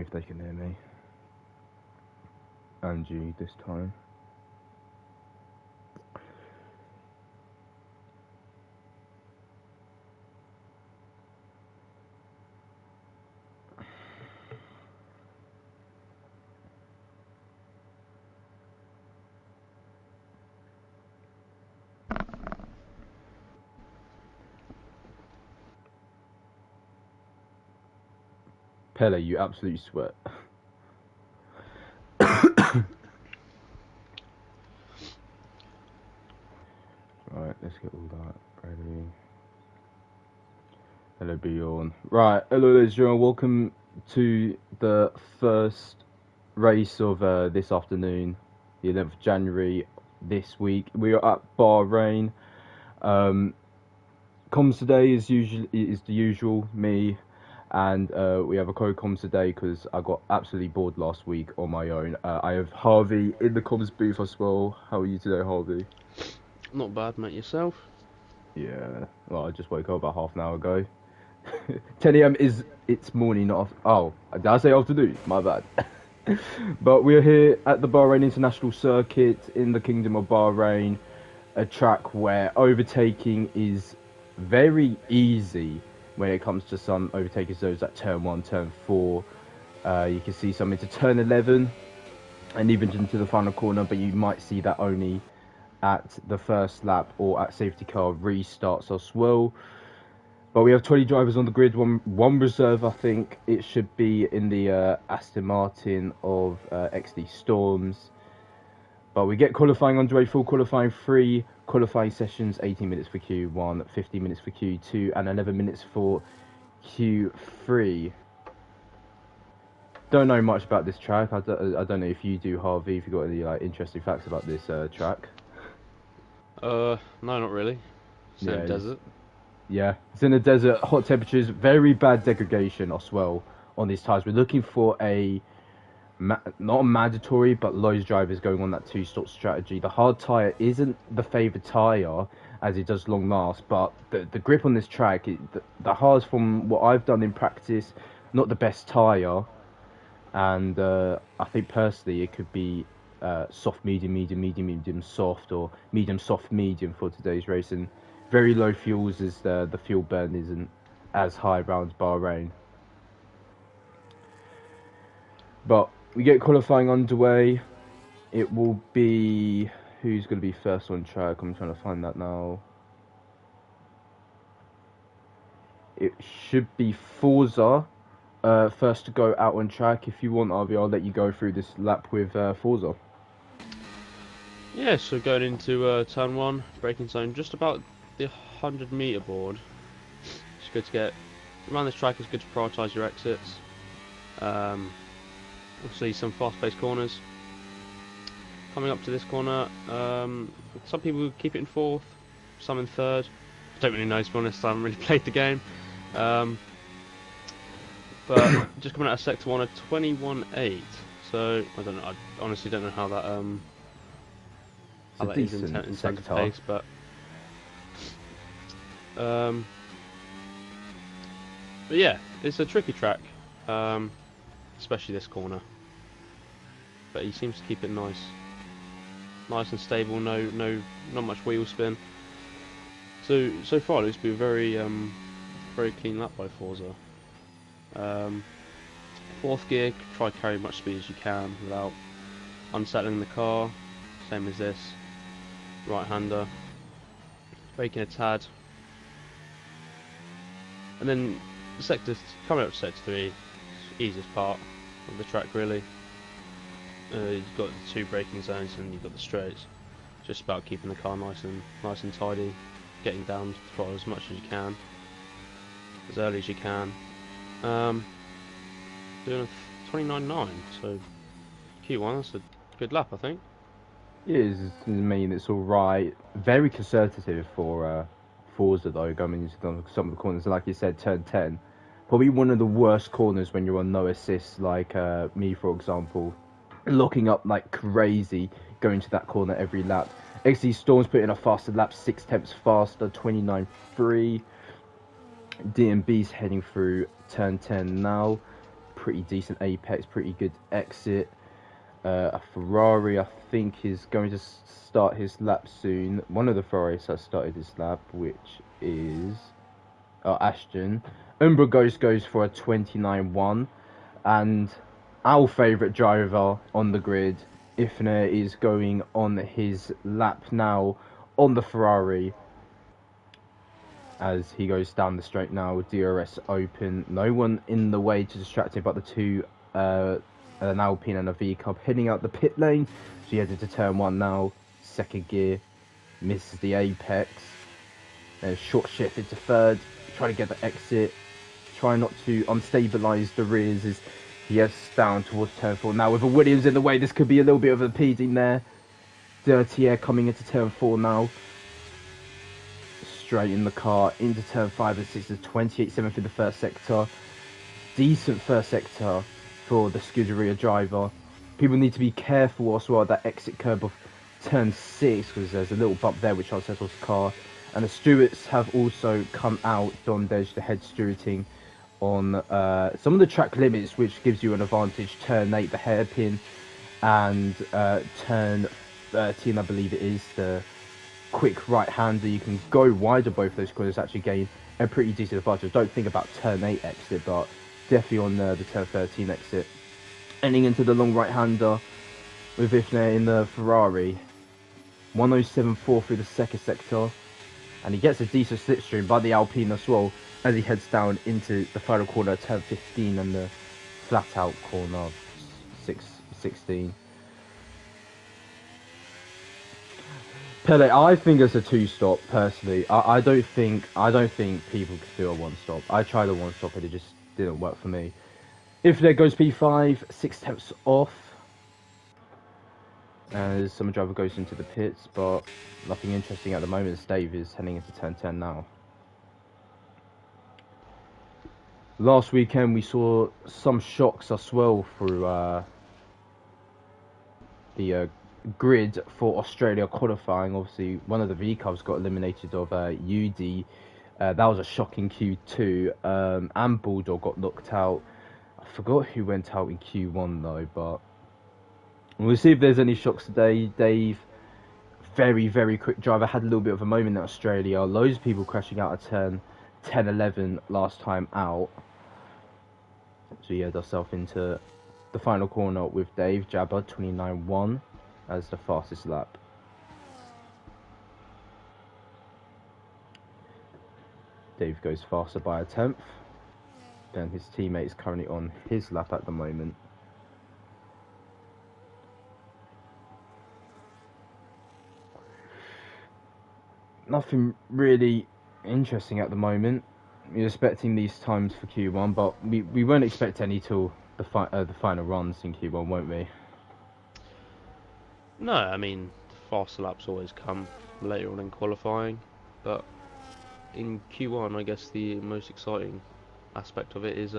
if they can hear me. And you this time. Pele, you absolutely sweat. Right, let's get all that ready. Hello, Bjorn. Right, hello, ladies and gentlemen. Welcome to the first race of this afternoon, the 11th of January this week. We are at Bahrain. Comms today is the usual, me, and we have a co-comms today because I got absolutely bored last week on my own. I have Harvey in the comms booth as well. How are you today, Harvey? Not bad, mate. Yourself? Yeah. Well, I just woke up about half an hour ago. 10 a.m. it's morning, not oh, did I say afternoon? My bad. But we're here at the Bahrain International Circuit in the Kingdom of Bahrain, a track where overtaking is very easy when it comes to some overtaking zones at turn 1, turn 4. You can see some into turn 11 and even into the final corner, but you might see that only at the first lap or at safety car restarts as well. But we have 20 drivers on the grid, one reserve. I think it should be in the Aston Martin of XD Storms. But we get qualifying underway, full qualifying 3 qualifying sessions, 18 minutes for Q1, 15 minutes for Q2, and 11 minutes for Q3. Don't know much about this track. I don't know if you do, Harvey, if you've got any interesting facts about this track. No, not really. It's in a desert. Yeah, it's in the desert, hot temperatures, very bad degradation as well on these tyres. We're looking for not a mandatory, but loads of drivers going on that 2-stop strategy. The hard tyre isn't the favoured tyre as it does long last, but the grip on this track, the hards from what I've done in practice, not the best tyre. And I think personally it could be soft, medium, medium, medium, medium, soft, or medium, soft, medium for today's race. And very low fuels as the fuel burn isn't as high around Bahrain. But we get qualifying underway. It will be... Who's going to be first on track? I'm trying to find that now. It should be Forza first to go out on track. If you want, Harvey, I'll let you go through this lap with Forza. Yeah, so going into turn 1, braking zone, just about the 100-metre board. It's good to get around this track. It's good to prioritise your exits. Obviously, some fast-paced corners. Coming up to this corner, some people keep it in 4th, some in 3rd. I don't really know, to be honest. I haven't really played the game. But just coming out of sector 1 at 21.8. So I don't know. I honestly don't know how that is in terms of pace, but yeah, it's a tricky track, especially this corner. But he seems to keep it nice and stable. Not much wheel spin. So far, it's been very clean lap by Forza. 4th gear, try to carry as much speed as you can without unsettling the car. Same as this. Right-hander. Braking a tad. And then coming up to sector 3, easiest part of the track really. You've got the 2 braking zones and you've got the straights. Just about keeping the car nice and tidy, getting down to the throttle as much as you can, as early as you can. Doing a 29.9, so Q1, that's a good lap, I think. It is. I mean, it's all right. Very conservative for Forza though, going into some of the corners. Like you said, turn 10, probably one of the worst corners when you're on no assist, like me, for example, locking up like crazy, going to that corner every lap. XD Storms put in a faster lap, 6 tenths faster, 29.3. DMB's heading through turn 10 now. pretty decent apex, pretty good exit. A Ferrari, I think, is going to start his lap soon. One of the Ferraris has started his lap, which is Ashton. Umbra goes for a 29-1, and our favourite driver on the grid, Ifner, is going on his lap now on the Ferrari as he goes down the straight now. DRS open, no one in the way to distract him but the two, an Alpine and a V-Cub heading out the pit lane. So he headed to turn 1 now, second gear, misses the apex, then short shift into third, try to get the exit, try not to unstabilise the rears as he heads down towards turn 4. Now with a Williams in the way, this could be a little bit of a impeding there. Dirty Air coming into turn 4 now. Straight in the car into turn 5 and 6 is 28.7 for the first sector. Decent first sector for the Scuderia driver. People need to be careful also at that exit curb of turn 6 because there's a little bump there which unsettles the car. And the stewards have also come out, Don Dej, the head stewarding on some of the track limits, which gives you an advantage. Turn 8, the hairpin, and turn 13, I believe it is, the quick right-hander. You can go wider both of those corners, actually gain a pretty decent advantage. Don't think about turn 8 exit, but definitely on the turn 13 exit. Ending into the long right-hander with Ifner in the Ferrari. 107.4 through the second sector. And he gets a decent slipstream by the Alpine as well as he heads down into the final corner, turn 15, and the flat-out corner, 16. Pele, I think it's a 2-stop personally. I don't think people could do a 1-stop. I tried a 1-stop and it just didn't work for me. If there goes P5, 6 tenths off. As some driver goes into the pits, but nothing interesting at the moment as Dave is heading into turn 10 now. Last weekend we saw some shocks as well through the grid for Australia qualifying. Obviously, one of the V-Cubs got eliminated of UD. That was a shocking Q2. And Bulldog got knocked out. I forgot who went out in Q1 though, but we'll see if there's any shocks today. Dave, very, very quick driver, had a little bit of a moment in Australia. Loads of people crashing out at turn 10, 11 last time out. So he had himself into the final corner with Dave Jabba, 29.1 as the fastest lap. Dave goes faster by a tenth. Then his teammate is currently on his lap at the moment. Nothing really interesting at the moment. We're expecting these times for Q1, but we won't expect any till the final runs in Q1, won't we? No, I mean, the faster laps always come later on in qualifying, but in Q1, I guess the most exciting aspect of it is,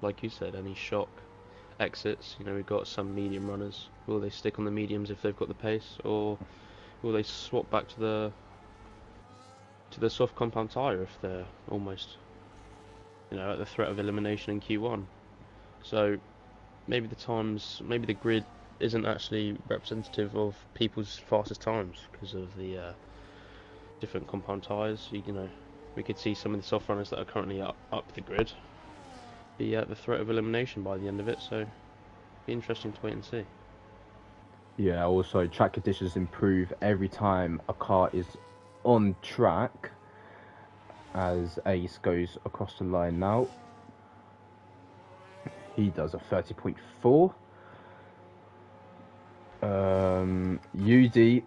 like you said, any shock exits. You know, we've got some medium runners. Will they stick on the mediums if they've got the pace, or will they swap back to the soft compound tyre if they're almost, you know, at the threat of elimination in Q1? So maybe the grid isn't actually representative of people's fastest times because of the different compound tyres. You know, we could see some of the soft runners that are currently up the grid be at the threat of elimination by the end of it, so it'll be interesting to wait and see. Yeah, also track conditions improve every time a car is on track as Ace goes across the line now. He does a 30.4. UD,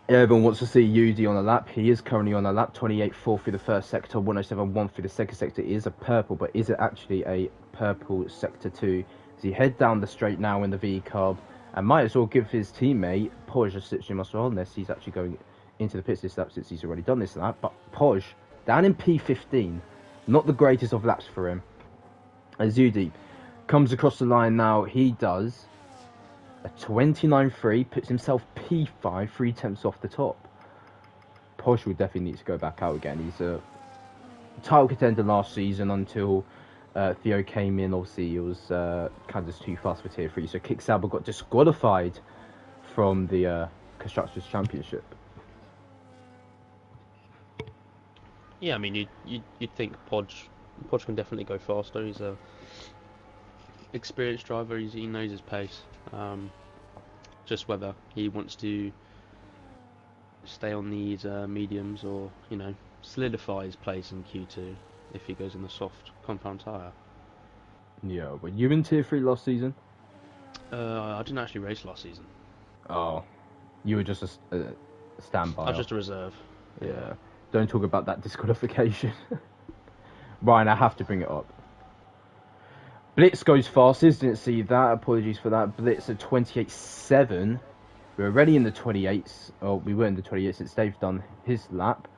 everyone wants to see UD on a lap. He is currently on a lap, 28.4 through the first sector, 107.1 through the second sector. It is a purple, but is it actually a purple sector 2? As he head down the straight now in the V-Cub, and might as well give his teammate Poj a slipstream as well, unless he's actually going into the pits this lap since he's already done this lap. But Poj, down in P15, not the greatest of laps for him. As UD comes across the line now, he does a 29.3, puts himself P5, 3 tenths off the top. Porsche will definitely need to go back out again. He's a title contender last season until Theo came in. Obviously, it was kind of just too fast for Tier 3, so Kick Sauber got disqualified from the Constructors' Championship. Yeah, I mean, you'd think Podge can definitely go faster. He's a experienced driver. He knows his pace. Just whether he wants to stay on these mediums or solidify his place in Q2 if he goes in the soft compound tyre. Yeah, were you in Tier 3 last season? I didn't actually race last season. Oh, you were just a standby. I was just a reserve. Yeah. Don't talk about that disqualification. Ryan, I have to bring it up. Blitz goes fastest, didn't see that. Apologies for that. Blitz at 28.7. We're already in the 28s. Oh, we were in the 28s since Dave's done his lap.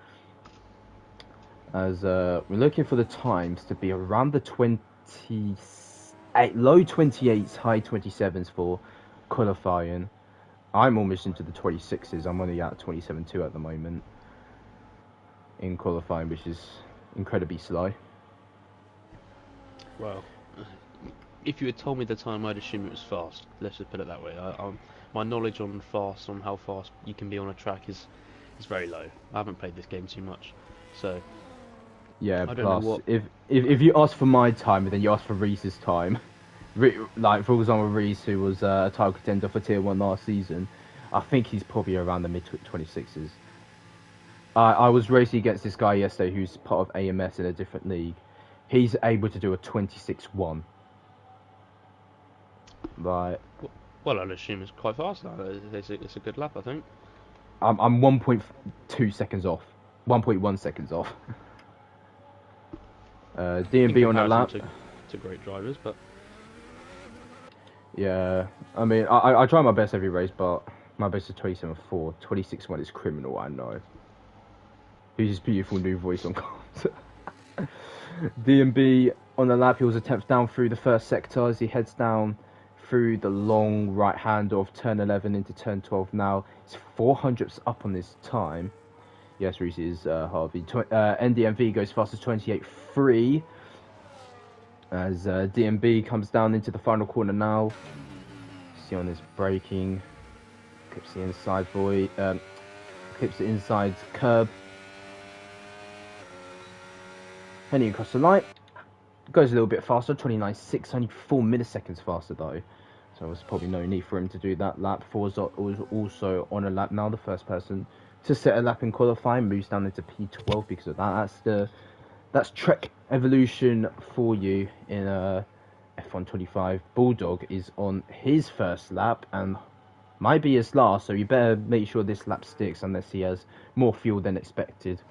As we're looking for the times to be around the 28, low 28s, high 27s for qualifying. I'm almost into the 26s. I'm only at 27.2 at the moment in qualifying, which is incredibly slow. Well, if you had told me the time, I'd assume it was fast. Let's just put it that way. My knowledge on how fast you can be on a track is very low. I haven't played this game too much, so yeah. I don't Plus, know what... if you ask for my time and then you ask for Reese's time, like for example, Reese, who was a title contender for Tier 1 last season, I think he's probably around the mid 26s. I was racing against this guy yesterday who's part of AMS in a different league. He's able to do a 26.1. Right. Well, I'd assume it's quite fast now. It's a good lap, I think. I'm 1.2 seconds off. 1.1 seconds off. D&B on the lap. To great drivers, but... Yeah, I mean, I try my best every race, but my best is 27.4. 26.1 is criminal, I know. Who's his beautiful new voice on comms. D&B on the lap, he was a 10th down through the first sector as he heads down through the long right hand of turn 11 into turn 12 now. He's 400ths up on this time. Yes, Reese is Harvey. NDMV goes fast as 28.3 as DMB comes down into the final corner now. See on his braking, clips the inside void, clips the inside curb. Heading across the line, goes a little bit faster, 29.6, only 4 milliseconds faster though. So there's probably no need for him to do that lap. Forza was also on a lap now, the first person to set a lap in qualifying, moves down into P12 because of that. That's Trek Evolution for you in F125. Bulldog is on his first lap and might be his last, so you better make sure this lap sticks unless he has more fuel than expected.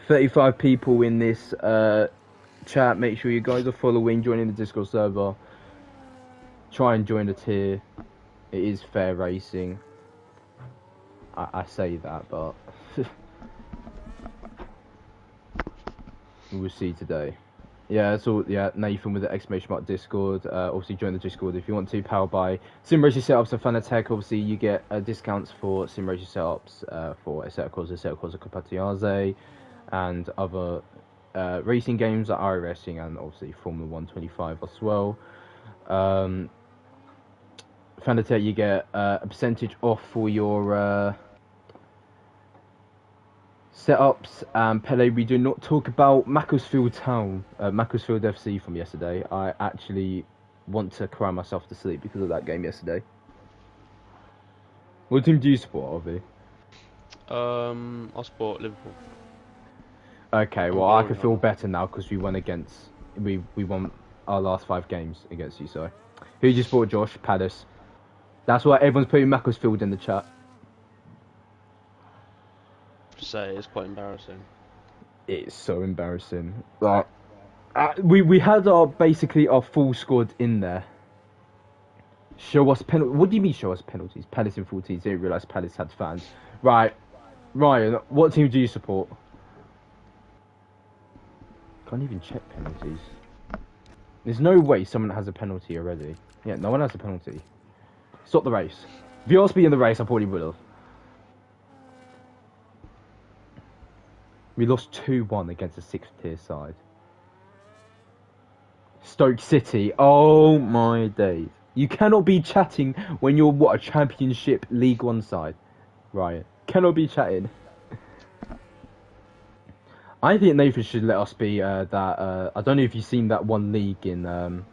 35 people in this chat. Make sure you guys are following, joining the Discord server. Try and join the tier. It is fair racing. I say that, but we'll see today. Yeah, so yeah, Nathan with the exclamation mark Discord. Obviously join the Discord if you want to. Powered by Sim Racing Setups and Fanatec. Obviously you get discounts for Sim Racing Setups for Assetto Corsa Competizione, and other racing games like iRacing and obviously Formula 125 as well. Fanatec, you get a percentage off for your setups. Pele, we do not talk about Macclesfield Town, Macclesfield FC from yesterday. I actually want to cry myself to sleep because of that game yesterday. What team do you support, Harvey? I support Liverpool. Okay, well I can feel better now because we won our last 5 games against you. So, who do you support, Josh? Palace. That's why everyone's putting Macclesfield in the chat. Say it's quite embarrassing. It's so embarrassing. Like, we had basically our full squad in there. Show us penalties. What do you mean show us penalties? Palace in 14. Didn't realise Palace had fans. Right, Ryan, what team do you support? Can't even check penalties. There's no way someone has a penalty already. Yeah, no one has a penalty. Stop the race. If you asked me in the race, I probably would have. We lost 2-1 against a 6th tier side. Stoke City. Oh my days. You cannot be chatting when you're, what, a Championship League One side. Right. Cannot be chatting. I think Nathan should let us be that. I don't know if you've seen that one league in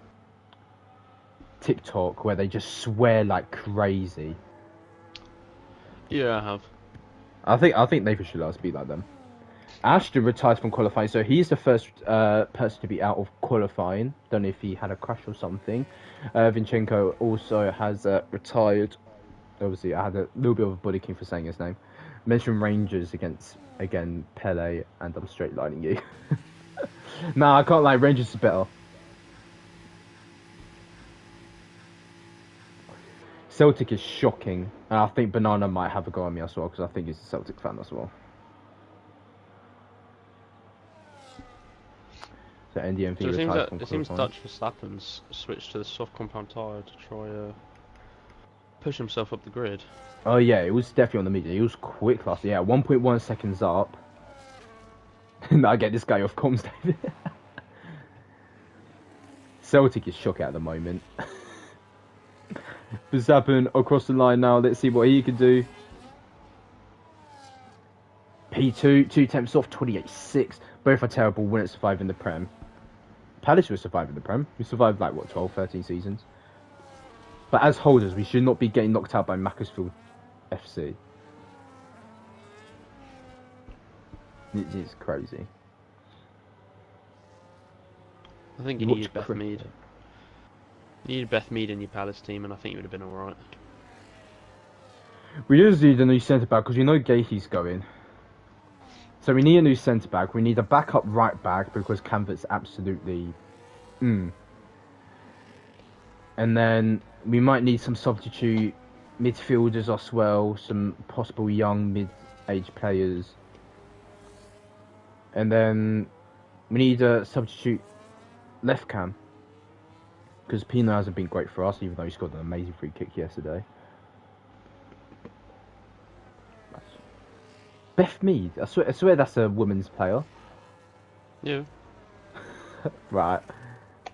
TikTok where they just swear like crazy. Yeah, I have. I think Nathan should let us be like them. Ashton retires from qualifying, so he's the first person to be out of qualifying. Don't know if he had a crash or something. Vinchenko also has retired. Obviously, I had a little bit of a body king for saying his name. Mention Rangers against, again, Pele, and I'm straight lining you. Nah, I can't lie, Rangers is better. Celtic is shocking, and I think Banana might have a go on me as well, because I think he's a Celtic fan as well. So NDMV So retires it seems Dutch Verstappen's switched to the soft compound tyre to try push himself up the grid. Oh yeah, it was definitely on the media. He was quick last year. Yeah, 1.1 seconds up. Now I get this guy off comms, David. Celtic is shook at the moment. Verstappen across the line now. Let's see what he can do. P2, 2 tenths off, 28.6. Both are terrible. Wouldn't survive in the Prem. Palace will survive in the Prem. We survived like, what, 12, 13 seasons? But as holders, we should not be getting knocked out by Macclesfield FC. It is crazy. I think you needed Beth Mead. You needed Beth Mead in your Palace team, and I think you would have been alright. We just need a new centre-back, because we know Gahey's going. So we need a new centre-back. We need a backup right-back, because Canvert's absolutely... And then we might need some substitute midfielders as well, some possible young mid-age players. And then we need a substitute left cam. Because Pino hasn't been great for us, even though he scored an amazing free kick yesterday. Beth Mead, I swear that's a women's player. Yeah. Right.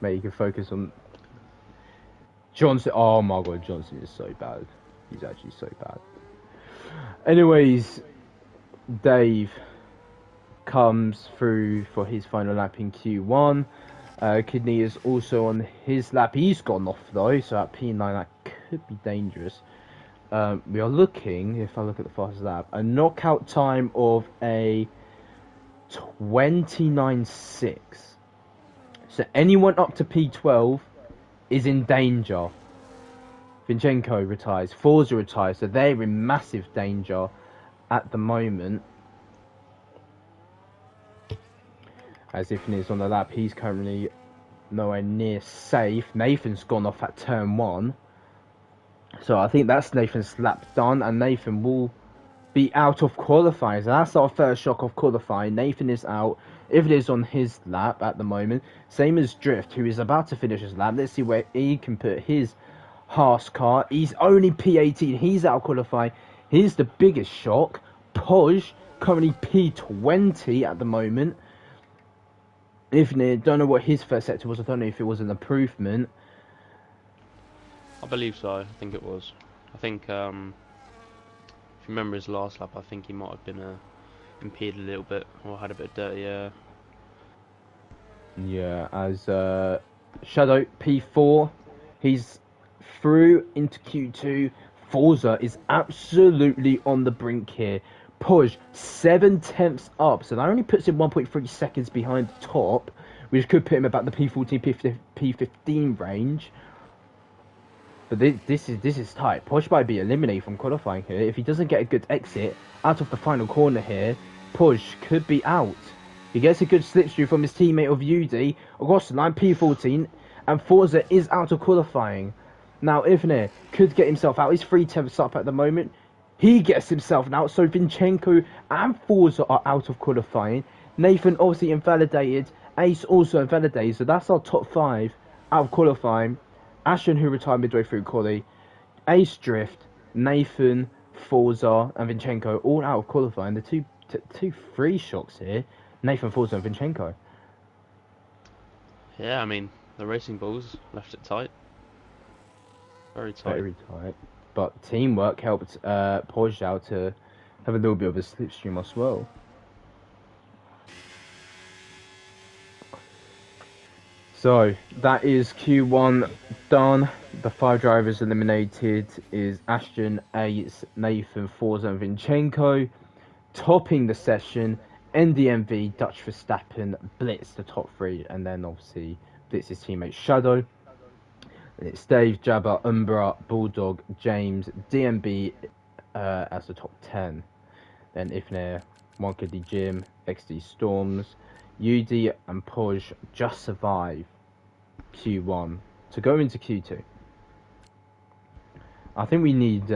Mate, you can focus on... Johnson, oh my god, Johnson is so bad. He's actually so bad. Anyways, Dave comes through for his final lap in Q1. Kidney is also on his lap. He's gone off though, so at P9 that could be dangerous. We are looking, if I look at the fastest lap, a knockout time of a 29.6. So anyone up to P12 is in danger. Vinchenko retires, Forza retires, so they're in massive danger at the moment. As if he's on the lap, he's currently nowhere near safe. Nathan's gone off at turn 1. So I think that's Nathan's lap done, and Nathan will be out of qualifying. So that's our first shock of qualifying. Nathan is out. If it is on his lap at the moment, same as Drift, who is about to finish his lap. Let's see where he can put his Haas car. He's only P18. He's out of qualifying. Here's the biggest shock. Poj, currently P20 at the moment. Don't know what his first sector was. I don't know if it was an improvement. I believe so. I think it was. I think if you remember his last lap, I think he might have been impeded a little bit, or had a bit of dirty air. Yeah, as Shadow P4, he's through into Q2. Forza is absolutely on the brink here. Push 7 tenths up, so that only puts him 1.3 seconds behind the top, which could put him about the P14, P15 range. But this is tight. Push might be eliminated from qualifying here. If he doesn't get a good exit out of the final corner here, Push could be out. He gets a good slipstream from his teammate of UD across the line, P14, and Forza is out of qualifying. Now Ivner could get himself out. He's 3 tenths up at the moment. He gets himself out. So Vinchenko and Forza are out of qualifying. Nathan obviously invalidated. Ace also invalidated. So that's our top 5 out of qualifying. Ashton, who retired midway through quali, Ace Drift, Nathan, Forza, and Vinchenko all out of qualifying. The two free shocks here, Nathan, Forza, and Vinchenko. Yeah, I mean, The Racing Bulls left it tight. Very tight. Very tight. But teamwork helped Pojau to have a little bit of a slipstream as well. So that is Q1 done. The 5 drivers eliminated is Ashton, Ace, Nathan, Forza and Vinchenko. Topping the session, NDMV, Dutch Verstappen, Blitz the top 3, and then obviously Blitz's teammate Shadow. And it's Dave, Jabba, Umbra, Bulldog, James, DMB as the top 10. Then Ifnir, Monkey Jim, XD Storms, UD and Poj just survive Q1 to go into Q2. I think we need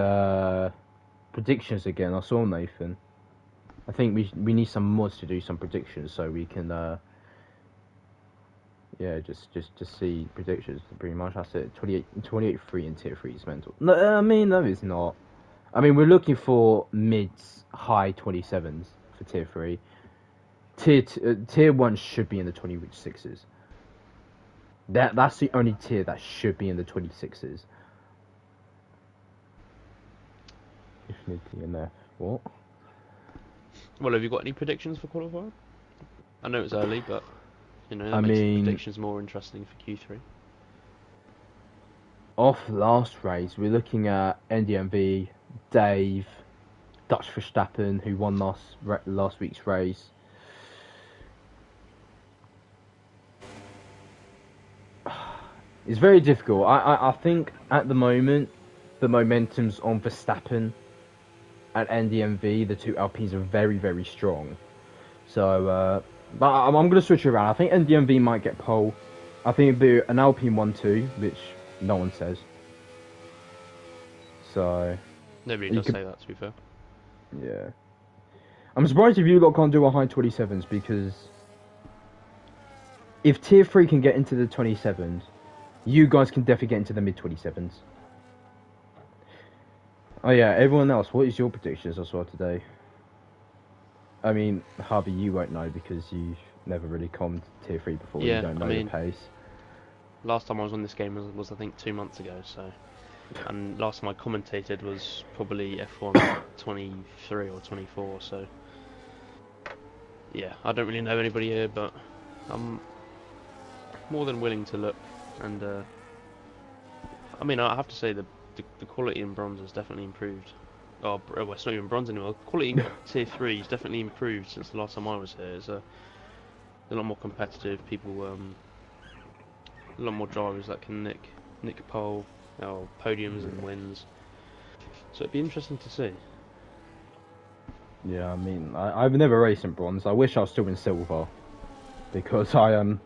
predictions again. I saw Nathan. I think we need some mods to do some predictions so we can just see predictions. Pretty much that's it. 28-3 in tier 3 is mental. No, I mean no, it's not. I mean we're looking for mids, high 27s for tier 3. Tier 1 should be in the 26s. That's the only tier that should be in the 26s. If need DNF, what? Well, have you got any predictions for qualifying? I know it's early, but you know that makes the predictions more interesting for Q3. Off last race, we're looking at NDMV, Dave, Dutch Verstappen, who won last week's race. It's very difficult. I think at the moment the momentum's on Verstappen at NDMV. The two Alpines are very, very strong. So, but I'm going to switch around. I think NDMV might get pole. I think it'd be an Alpine 1-2, which no one says. So nobody does say that, to be fair. Yeah. I'm surprised if you lot can't do a high 27s, because if tier 3 can get into the 27s, you guys can definitely get into the mid 27s. Oh yeah, everyone else, what is your predictions as well today? I mean, Harvey, you won't know because you've never really commed tier 3 before. Yeah, you don't know the pace. Last time I was on this game was I think 2 months ago, so. And last time I commentated was probably F1 23 or 24, so. Yeah, I don't really know anybody here, but I'm more than willing to look. And I mean, I have to say the quality in bronze has definitely improved. Oh, well, it's not even bronze anymore. Quality in tier 3 has definitely improved since the last time I was here. It's a lot more competitive. People, a lot more drivers that can nick pole, podiums and wins. So it'd be interesting to see. Yeah, I mean, I've never raced in bronze. I wish I was still in silver, because I am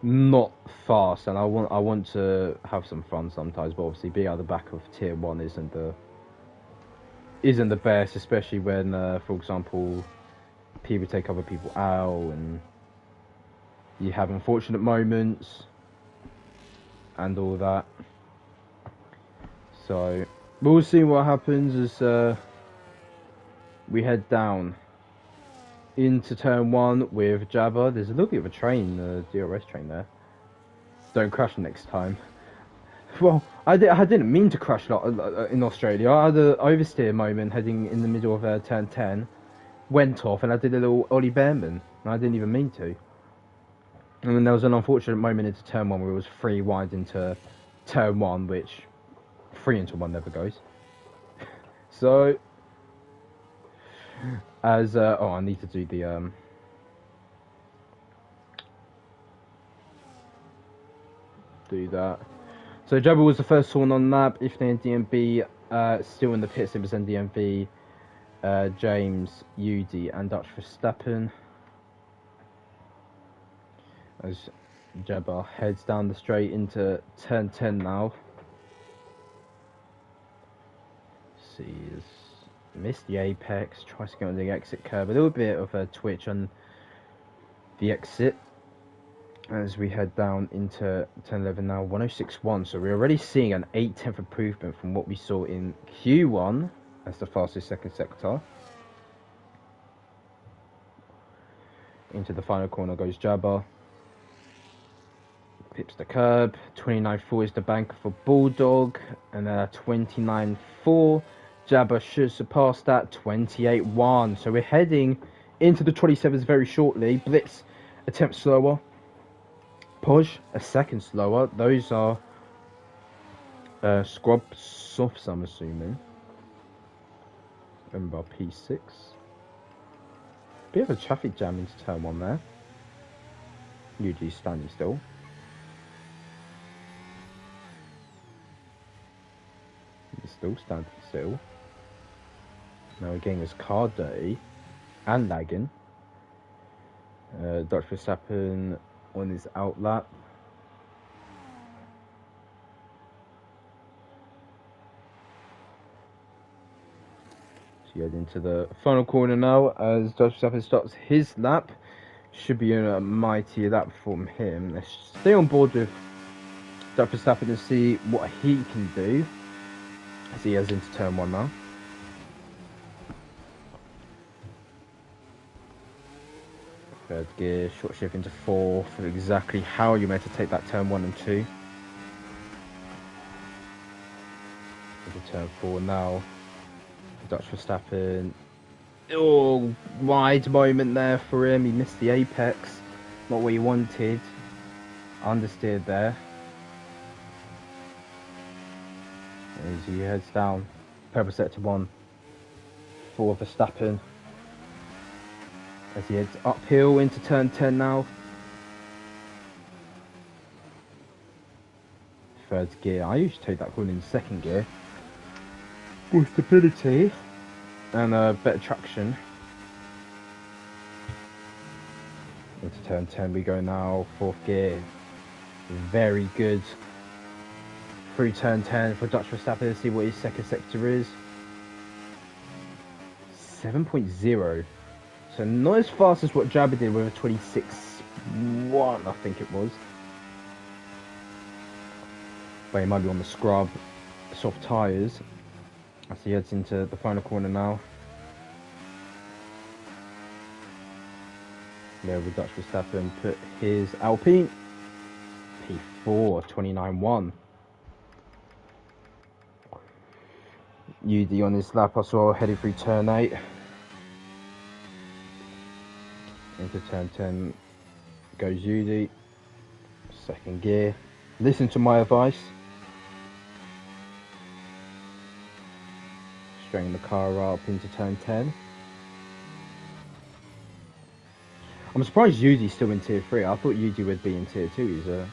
not fast and I want to have some fun sometimes. But obviously, being at the back of tier 1 isn't the best, especially when, for example, people take other people out and you have unfortunate moments and all that. So we'll see what happens as we head down into turn 1 with Jabba. There's a little bit of a train, DRS train there. Don't crash next time. Well, I didn't mean to crash in Australia. I had an oversteer moment heading in the middle of turn 10. Went off and I did a little Ollie Behrman. And I didn't even mean to. And then there was an unfortunate moment into turn 1 where it was 3 wide into turn 1, which 3 into 1 never goes. So, as I need to do the do that. So Jabba was the first one on lap. Ifnay and DMB still in the pits. It was NDMV, James, UD, and Dutch Verstappen. As Jabba heads down the straight into turn 10 now. See, he's missed the apex. Tries to go on the exit curve. A little bit of a twitch on the exit. As we head down into turn 11 now, 106.1. So we're already seeing an 8/10 improvement from what we saw in Q1 as the fastest second sector. Into the final corner goes Jabba. Pips the curb. 29.4 is the banker for Bulldog. And then 29.4. Jabba should surpass that. 28.1. So we're heading into the 27s very shortly. Blitz attempt slower. Podge a second slower. Those are Scrub Softs, I'm assuming. Remember P6. Bit of a traffic jam into turn 1 there. UG standing still. He's still standing still. Now we're getting his car dirty and lagging. Dutch Verstappen on his outlap. So you head into the final corner now as Dutch Verstappen starts his lap. Should be a mighty lap from him. Let's stay on board with Dutch Verstappen and see what he can do as he heads into turn 1 now. Third gear, short shift into 4th. Exactly how you're meant to take that turn 1 and 2. Into turn 4 now. Dutch Verstappen. Oh, wide moment there for him. He missed the apex. Not what he wanted. Understeered there. As he heads down. Purple sector 1 for Verstappen. As he heads uphill into turn 10 now. Third gear. I usually take that corner in second gear. More stability and better traction. Into turn 10 we go now. Fourth gear. Very good. Through turn 10 for Dutch Verstappen to see what his second sector is. 7.0. So not as fast as what Jabba did with a 26.1, I think it was. But he might be on the scrub, soft tyres. As he heads into the final corner now. There with Dutch Verstappen put his Alpine. P4, 29.1. UD on his lap, I saw heading through turn 8. Into turn 10 goes UD. Second gear. Listen to my advice. Straighten the car up into turn 10. I'm surprised UD's still in tier 3. I thought UD would be in tier 2. He's a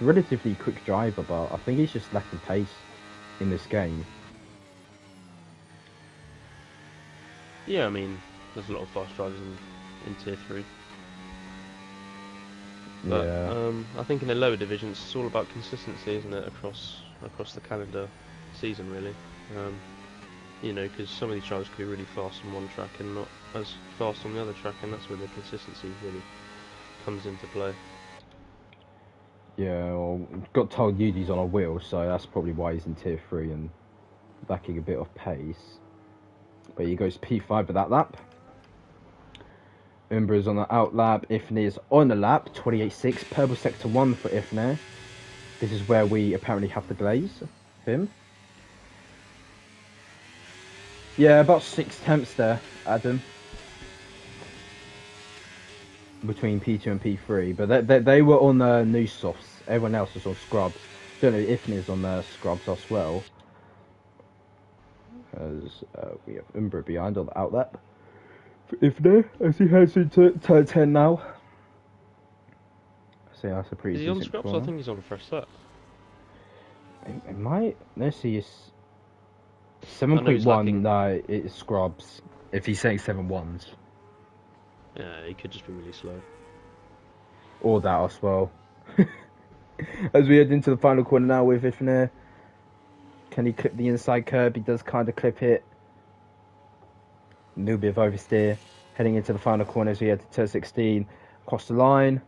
relatively quick driver, but I think he's just lacking pace in this game. Yeah, I mean, there's a lot of fast drivers in tier 3. But Yeah. I think in the lower divisions, it's all about consistency, isn't it? Across the calendar season, really. You know, because some of these drivers could be really fast on one track and not as fast on the other track, and that's where the consistency really comes into play. Yeah, well, got told UD's on a wheel, so that's probably why he's in tier 3 and lacking a bit of pace. But he goes P5 with that lap. Umbra's on the out lap. Ifnir's on the lap. 28.6. Purple sector 1 for Ifnir. This is where we apparently have to glaze him. Yeah, about 6 temps there, Adam. Between P2 and P3. But they were on new softs. Everyone else was on scrubs. Don't know if Ifnir's on scrubs as well. As we have Umbra behind on the out lap. Ifnir, as he heads into turn 10 now. So that's a pretty. Is he on scrubs? I think he's on a fresh set. It might. Let's see. It's 7.1. No, it's scrubs. If he's saying 7.1s. Yeah, he could just be really slow. Or that as well. As we head into the final corner now with Ifnir. Can he clip the inside curb? He does kind of clip it. A little bit of oversteer. Heading into the final corner as we head to turn 16. Across the line.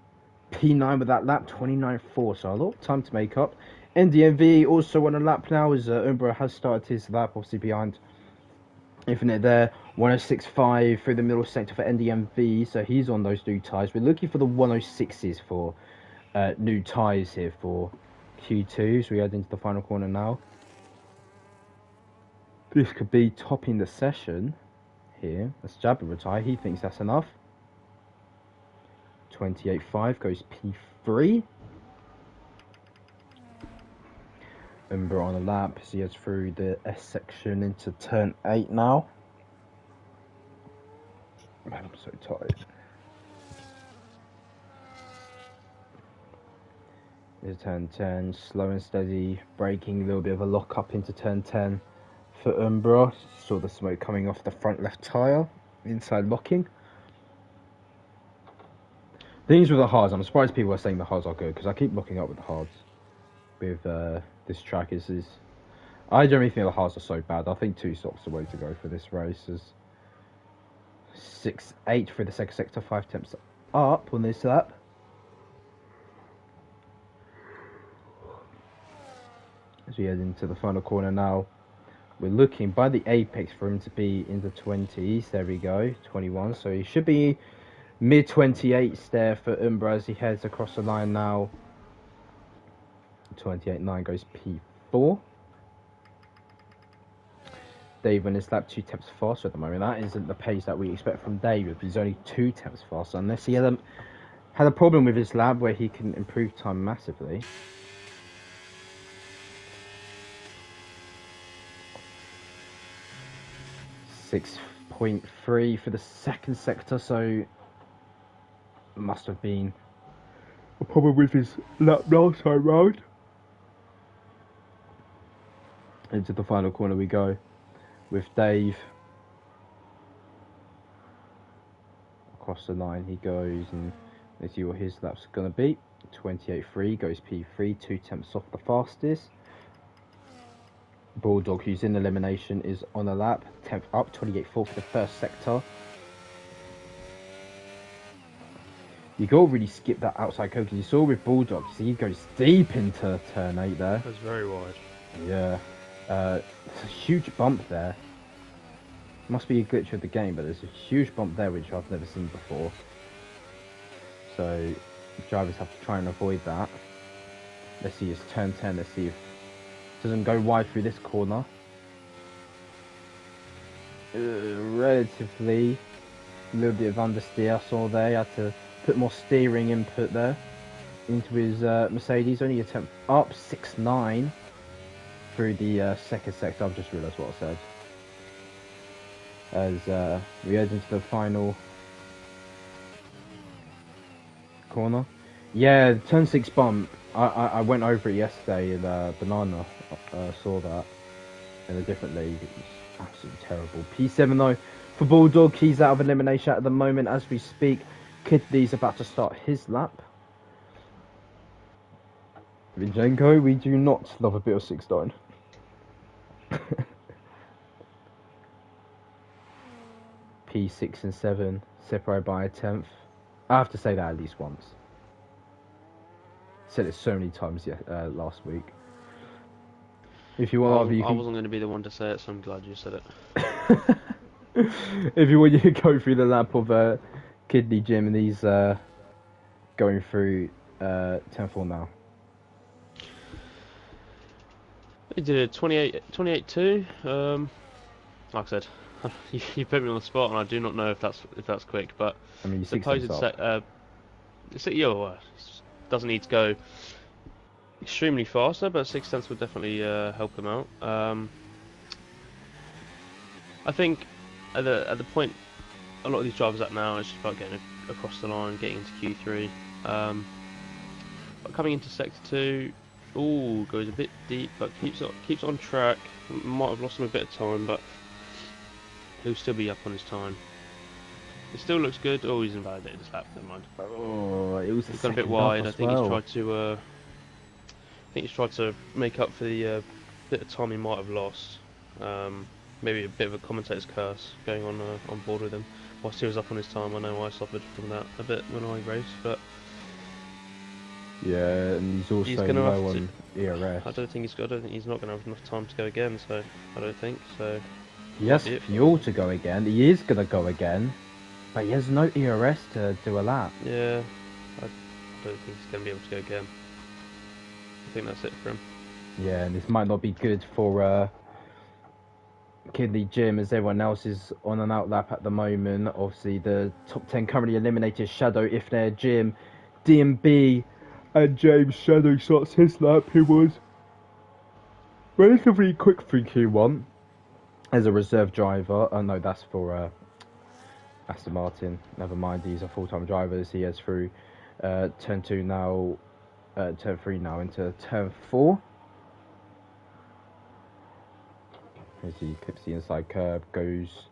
P9 with that lap. 29.4. So a lot of time to make up. NDMV also on a lap now as Umbra has started his lap. Obviously behind Infinite there. 106.5 through the middle sector for NDMV. So he's on those new tyres. We're looking for the 106s for new tyres here for Q2, so we head into the final corner now. This could be topping the session here. That's Jabba retire. He thinks that's enough. 28.5 goes P3. Umber on a lap as he heads through the S section into turn 8 now. Man, I'm so tired. Into turn 10, slow and steady, braking, a little bit of a lock up into turn 10 for Umbra. Saw the smoke coming off the front left tyre, inside locking. Things with the hards, I'm surprised people are saying the hards are good, because I keep looking up with the hards with this track. I generally think the hards are so bad. I think 2 stops the way to go for this race. Is 6.8 for the second sector, 5 temps up on this lap. As we head into the final corner now, we're looking by the apex for him to be in the 20s. There we go, 21. So he should be mid 28s there for Umbra as he heads across the line now. 28.9 goes P4. Dave on his lap 2 temps faster at the moment. That isn't the pace that we expect from Dave. He's only 2 temps faster, unless he had a problem with his lab where he can improve time massively. .3 for the second sector, so must have been a problem with his lap last time round. Into the final corner we go with Dave. Across the line he goes, and let's see what his lap's going to be. 28.3 goes P3, 2 temps off the fastest. Bulldog, who's in elimination, is on a lap, 10th up, 28.4 for the first sector. You gotta really skip that outside code, because you saw with Bulldog, he goes deep into turn 8 there. That's very wide. Yeah. It's a huge bump there. Must be a glitch of the game, but there's a huge bump there which I've never seen before. So drivers have to try and avoid that. Let's see, it's turn 10, let's see if doesn't go wide through this corner. Relatively a little bit of understeer I saw there. He had to put more steering input there into his Mercedes. Only attempt up 6.9 through the second sector. I've just realised what I said. As we head into the final corner. Yeah, turn 6 bump. I went over it yesterday in Banana. Saw that in a different league. It was absolutely terrible. P7 though for Bulldog. He's out of elimination at the moment as we speak. Kidley's about to start his lap. Vincenko, we do not love a bit of 6-9. P6 and 7 separated by a 10th. I have to say that at least once. Said it so many times last week. If you want, I wasn't going to be the one to say it, so I'm glad you said it. If you want, you could go through the lap of Kidney Jim, and he's going through 10-4 now. He did a 28.2. Like I said, you put me on the spot, and I do not know if that's quick, but I mean, supposed doesn't need to go extremely faster, but 6 tenths would definitely help him out. I think at the point a lot of these drivers at now, it's just about getting across the line, getting into Q3. But coming into sector 2, goes a bit deep, but keeps on track. Might have lost him a bit of time, but he'll still be up on his time. It still looks good. Oh, he's invalidated his lap. Never mind. Oh, it was. He's gone a bit wide. I think he's tried to. I think he's tried to make up for the bit of time he might have lost. Maybe a bit of a commentator's curse going on board with him whilst he was up on his time. I know I suffered from that a bit when I raced, but yeah, and he's also low on ERS. I don't think he's not going to have enough time to go again. So I don't think so. He has fuel to go again. He is going to go again, but he has no ERS to do a lap. Yeah, I don't think he's going to be able to go again. I think that's it for him. Yeah, and this might not be good for Kidney Jim, as everyone else is on an outlap at the moment. Obviously, the top 10 currently eliminated: Shadow, Ifnir, Jim, DMB, and James. Shadow starts his lap, who was relatively quick through Q1 as a reserve driver. Oh no, that's for Aston Martin. Never mind, he's a full-time driver as he heads through turn 2 now, turn 3 now into turn 4. As he clips the inside curve, goes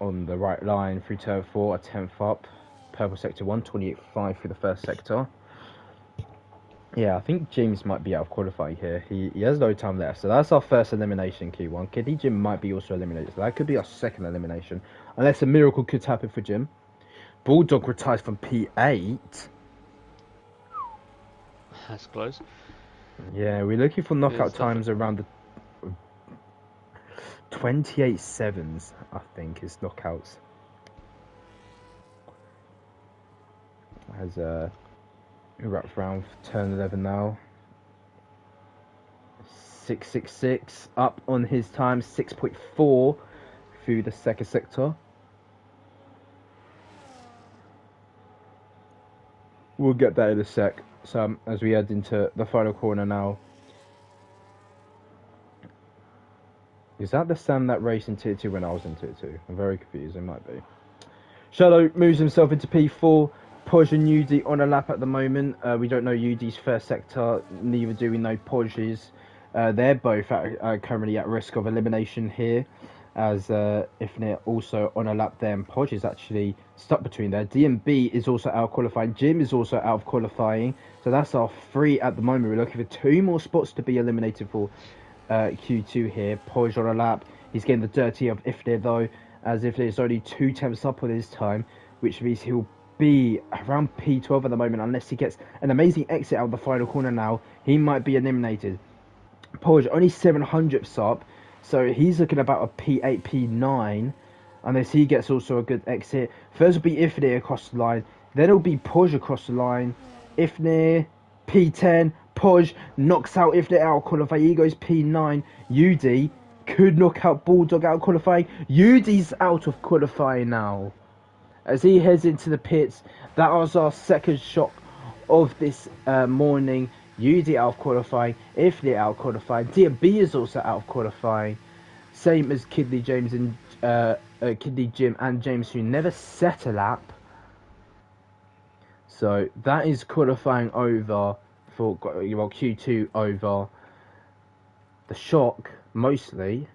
on the right line through turn 4, a 10th up. Purple sector 1, 28.5 through the first sector. Yeah, I think James might be out of qualifying here. He has no time left. So that's our first elimination, Q1. Kidney Jim might be also eliminated. So that could be our second elimination. Unless a miracle could happen for Jim. Bulldog retires from P8. That's close. Yeah, we're looking for knockout It's times around the 28.7s, I think, is knockouts. As we're up around turn 11 now. 6.66 up on his time, 6.4 through the second sector. We'll get that in a sec. So as we head into the final corner now. Is that the Sam that raced in Tier 2 when I was in Tier 2? I'm very confused, it might be. Shadow moves himself into P4. Podge and Udi on a lap at the moment. We don't know Udi's first sector, neither do we know Podge's. They're both currently at risk of elimination here, as Ifnir also on a lap there, and Podge is actually stuck between there. DMB is also out of qualifying. Jim is also out of qualifying. So that's our 3 at the moment. We're looking for 2 more spots to be eliminated for Q2 here. Podge on a lap. He's getting the dirty of Ifnir though, as Ifnir is only 2 tenths up on his time, which means he'll be around P12 at the moment, unless he gets an amazing exit out of the final corner now. He might be eliminated. Podge only 700ths up, so he's looking about a P8, P9, unless he gets also a good exit. First will be Ifnir across the line, then it'll be Podge across the line. Ifnir, P10, Podge knocks out Ifnir out of qualifying, he goes P9. Udi could knock out Bulldog out of qualifying. Udi's out of qualifying now. As he heads into the pits, that was our second shock of this morning. Udi out of qualifying, Ifnir out of qualifying, DMB is also out of qualifying. Same as Kidney James and Kidney Jim and James, who never set a lap. So that is qualifying over for Q2 over. The shock mostly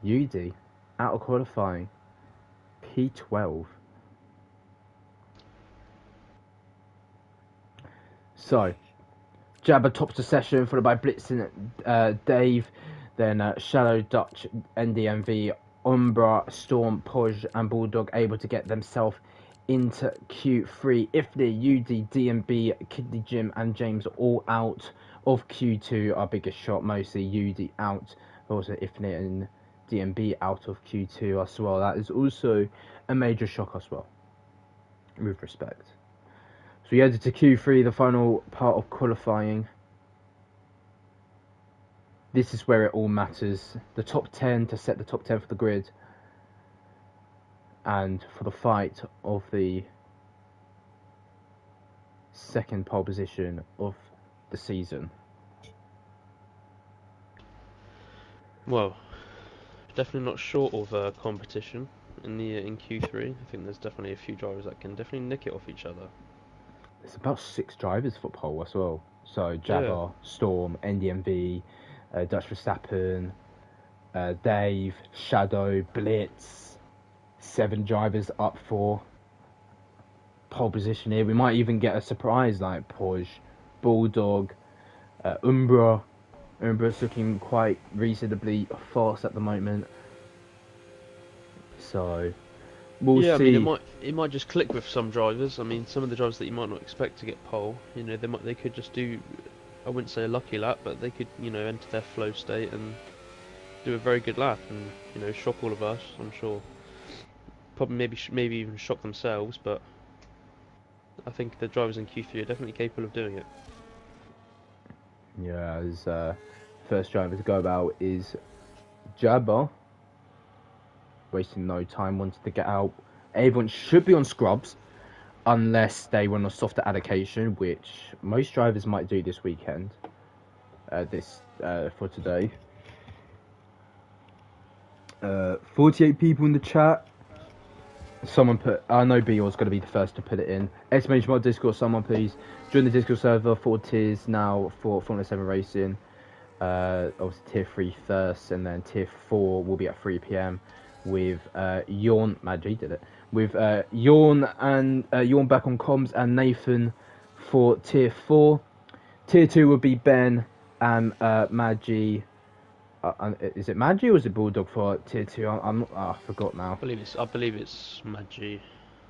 Udi out of qualifying. P12. So, Jabba tops the session, followed by Blitzen, Dave, then Shadow, Dutch, NDMV, Umbra, Storm, Podge, and Bulldog able to get themselves into Q3. Ifnir, Udi, DMB, Kidney Jim, and James all out of Q2. Our biggest shot, mostly Udi out, also Ifnir and DMB out of Q2 as well. That is also a major shock as well, with respect. So we headed to Q3, the final part of qualifying. This is where it all matters. The top 10 to set the top 10 for the grid. And for the fight of the second pole position of the season. Well, definitely not short of competition in Q3. I think there's definitely a few drivers that can definitely nick it off each other. There's about 6 drivers for pole as well. So Jabba, Storm, NDMV, Dutch Verstappen, Dave, Shadow, Blitz. 7 drivers up for pole position here. We might even get a surprise like Podge, Bulldog, Umbra. Umbra's looking quite reasonably fast at the moment. So we'll see. I mean, it might just click with some drivers. I mean, some of the drivers that you might not expect to get pole, they could just do, I wouldn't say a lucky lap, but they could, enter their flow state and do a very good lap and, shock all of us, I'm sure. probably maybe even shock themselves, but I think the drivers in Q3 are definitely capable of doing it. Yeah, his first driver to go about is Jabba. Wasting no time, wanted to get out. Everyone should be on scrubs, unless they run a softer allocation, which most drivers might do this weekend. For today. 48 people in the chat. Someone put, I know B was going to be the first to put it in. Exclamation mark Discord, someone please join the Discord server. 4 tiers now for Formula 7 Racing. Obviously tier 3 first, and then tier 4 will be at 3 p.m. with Yawn, Maggie did it, with Yawn and Yawn back on comms and Nathan for tier 4. Tier 2 will be Ben and Maggie. Is it Maggie or is it Bulldog for tier 2? I forgot now. I believe it's Maggi.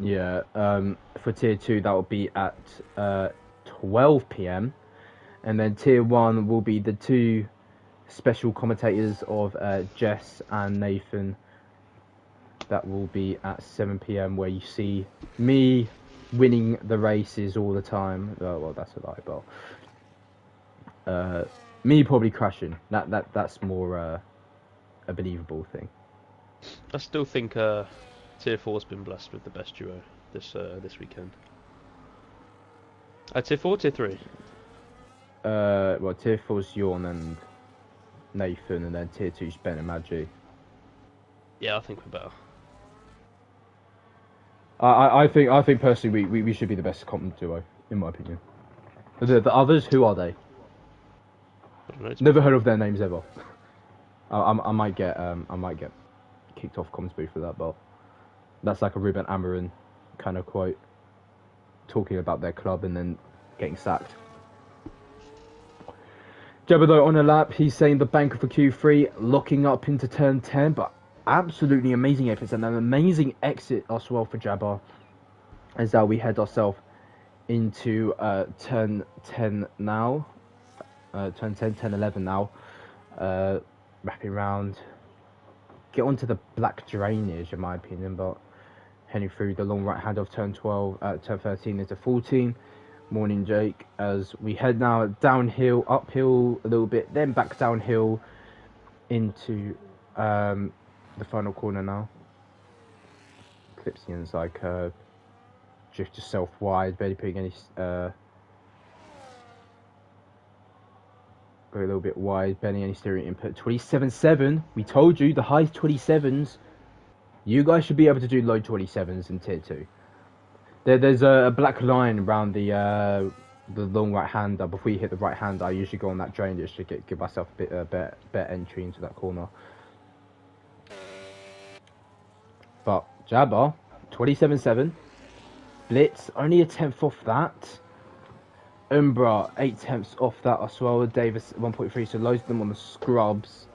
Yeah, for tier 2 that will be at 12 p.m. and then tier 1 will be the two special commentators of Jess and Nathan. That will be at 7 p.m. where you see me winning the races all the time. Oh, well, that's a lie, but me probably crashing. That's more a believable thing. I still think Tier 4's been blessed with the best duo this weekend. Tier 4, Tier 3? Well, Tier 4's Yawn and Nathan, and then Tier 2's Ben and Maggie. Yeah, I think we're better. I think personally we should be the best comp duo, in my opinion. The others, who are they? I don't know, Never heard of their names ever. I might get kicked off comms booth for that, but that's like a Ruben Amorim kind of quote, talking about their club and then getting sacked. Jebediah on a lap, he's saying the banker for Q3, locking up into turn 10, but absolutely amazing efforts and an amazing exit as well for Jabba, as we head ourselves into turn 10 now. Turn 10, 10, 11 now. Wrapping around. Get onto the black drainage, in my opinion, but heading through the long right hand of turn 12, turn 13 into 14. Morning, Jake, as we head now downhill, uphill a little bit, then back downhill into the final corner now. Clips the inside curve. Drift yourself wide, barely putting any. Go a little bit wide, barely any steering input. 27.7. We told you the high 27s. You guys should be able to do low 27s in tier 2. There's a black line around the long right hander. Before you hit the right hander, I usually go on that drain just to give myself a bit better entry into that corner. But Jabba, 27.7. Blitz, only a tenth off that. Umbra, 8 tenths off that as well. Davis, 1.3. So loads of them on the scrubs.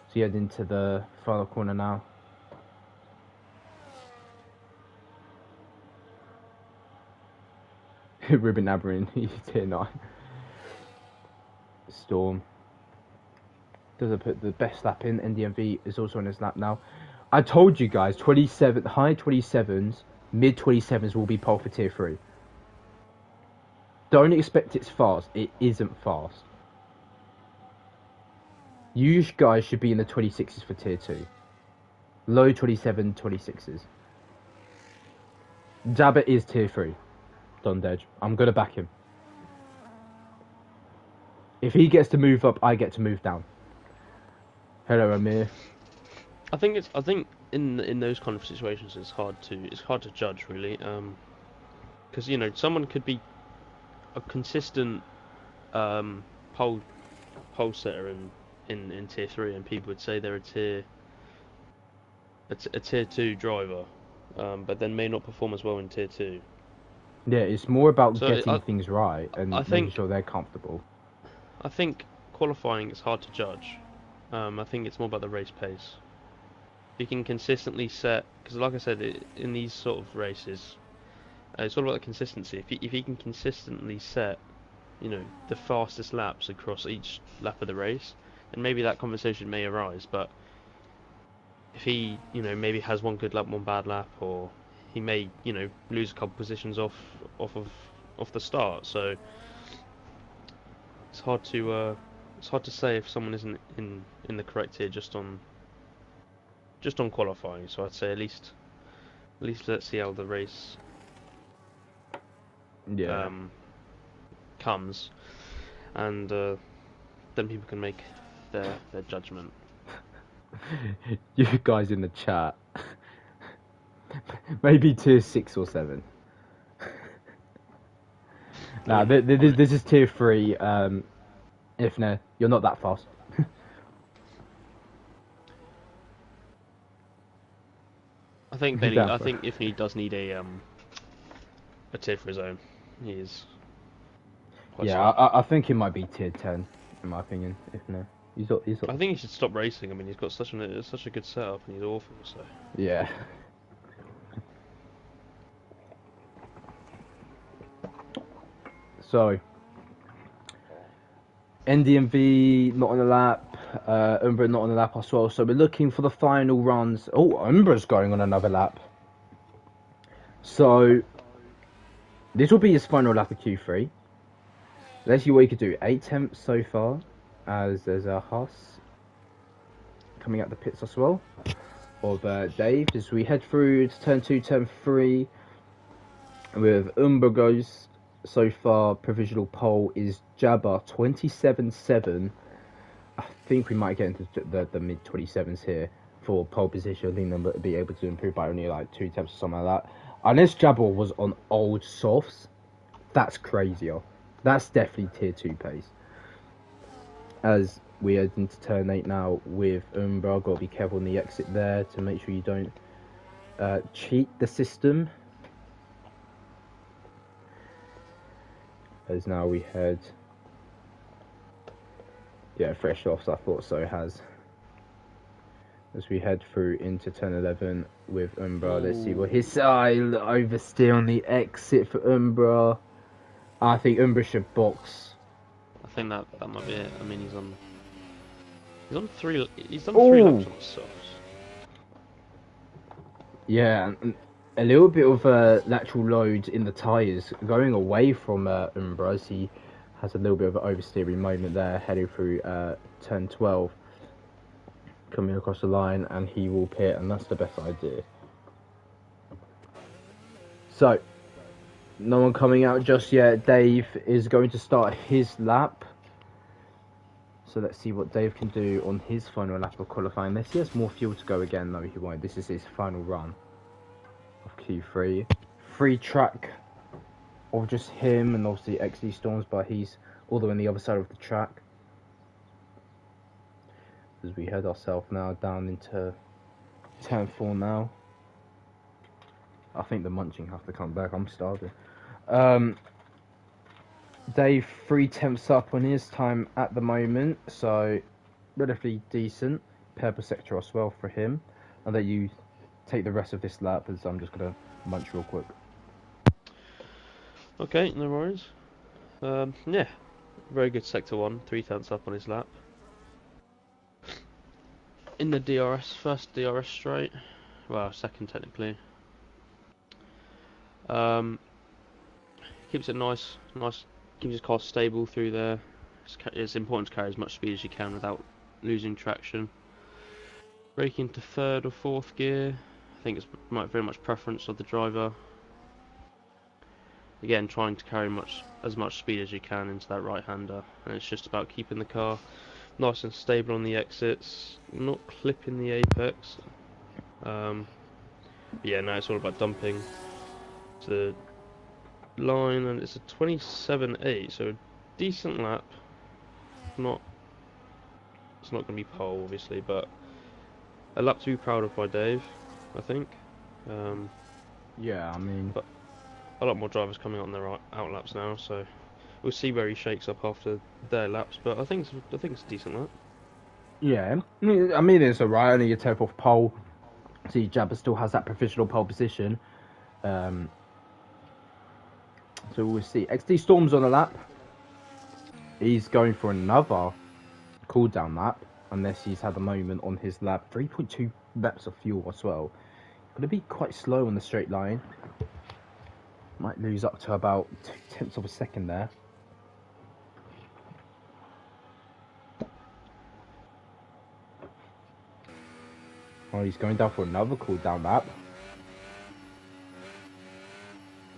So you head into the final corner now. Ruben Amorim, he's tier 9. Storm. Doesn't put the best lap in. NDMV is also on his lap now. I told you guys, 27, high 27s, mid 27s will be pole for tier 3. Don't expect it's fast. It isn't fast. You guys should be in the 26s for tier 2. Low 27, 26s. Jabba is tier 3. Don Dej. I'm going to back him. If he gets to move up, I get to move down. Hello, Amir. I think in those kind of situations it's hard to judge really, because you know someone could be a consistent pole setter in tier 3 and people would say they're a tier 2 driver, but then may not perform as well in tier 2. Yeah, it's more about getting things right and making sure they're comfortable. I think qualifying is hard to judge. I think it's more about the race pace. You can consistently set, because like I said, in these sort of races, it's all about the consistency. If you can consistently set, you know, the fastest laps across each lap of the race, then maybe that conversation may arise. But if he, maybe has one good lap, one bad lap, or he may, lose a couple positions off the start. So it's hard to say if someone isn't in the correct here just on qualifying. So I'd say at least let's see how the race Yeah. comes, and then people can make their judgment. You guys in the chat, maybe tier 6 or 7. Nah, this is tier 3. If no, you're not that fast. I think Bailey. I think if he does need a tier for his own, he is. Yeah, I think it might be tier 10, in my opinion. If no, he's not. I think he should stop racing. I mean, he's got such a good setup, and he's awful. So. Yeah. So, NDMV not on the lap, Umbra not on the lap as well. So we're looking for the final runs. Oh, Umbra's going on another lap. So this will be his final lap of Q3. Let's see what he could do. 8 attempts so far, as there's a Haas coming out the pits as well of Dave. As we head through to turn 2, turn 3, with Umbra goes. So far, provisional pole is Jabba 27.7. I think we might get into the mid 27s here for pole position. I think they'll be able to improve by only like 2 attempts or something like that. Unless Jabba was on old softs, that's crazier. That's definitely tier 2 pace. As we head into turn 8 now with Umbra, got to be careful on the exit there to make sure you don't cheat the system. As now we head, fresh offs, I thought so has. As we head through into turn 11 with Umbra, let's see what his oversteer on the exit for Umbra. I think Umbra should box. I think that might be it. I mean, he's on 3. He's done 3 laps on the softs. Yeah, and a little bit of lateral load in the tyres going away from Umbra, as he has a little bit of an oversteering moment there, heading through turn 12, coming across the line, and he will pit, and that's the best idea. So, no one coming out just yet. Dave is going to start his lap. So let's see what Dave can do on his final lap of qualifying. Unless he has more fuel to go again, though, he won't. This is his final run of Q3. Free track of just him and obviously XD Storms, but he's all the way on the other side of the track. As we head ourselves now down into turn 4 now. I think the munching have to come back. I'm starving. Dave 3 tenths up on his time at the moment, so relatively decent. Purple sector as well for him. I'll let you take the rest of this lap, as I'm just gonna munch real quick. Okay, no worries. Yeah, very good sector 1, 3 tenths up on his lap. In the DRS, first DRS straight. Well, second technically. Keeps it nice, keeps his car stable through there. It's important to carry as much speed as you can without losing traction. Braking into 3rd or 4th gear. I think it's very much preference of the driver. Again, trying to carry as much speed as you can into that right-hander, and it's just about keeping the car nice and stable on the exits, not clipping the apex. Yeah, now it's all about dumping to the line, and it's a 27.8, so a decent lap. It's not going to be pole, obviously, but a lap to be proud of by Dave, I think. Yeah, I mean, but a lot more drivers coming on their out laps now, so we'll see where he shakes up after their laps. But I think it's a decent lap. Yeah, I mean it's alright. Only a 10th off pole. See, Jabba still has that provisional pole position. So we'll see. XD Storm's on a lap. He's going for another cool down lap. unless he's had a moment on his lap. 3.2 laps of fuel as well. Gonna be quite slow on the straight line. Might lose up to about 0.2 of a second there. Oh, he's going down for another cool down lap.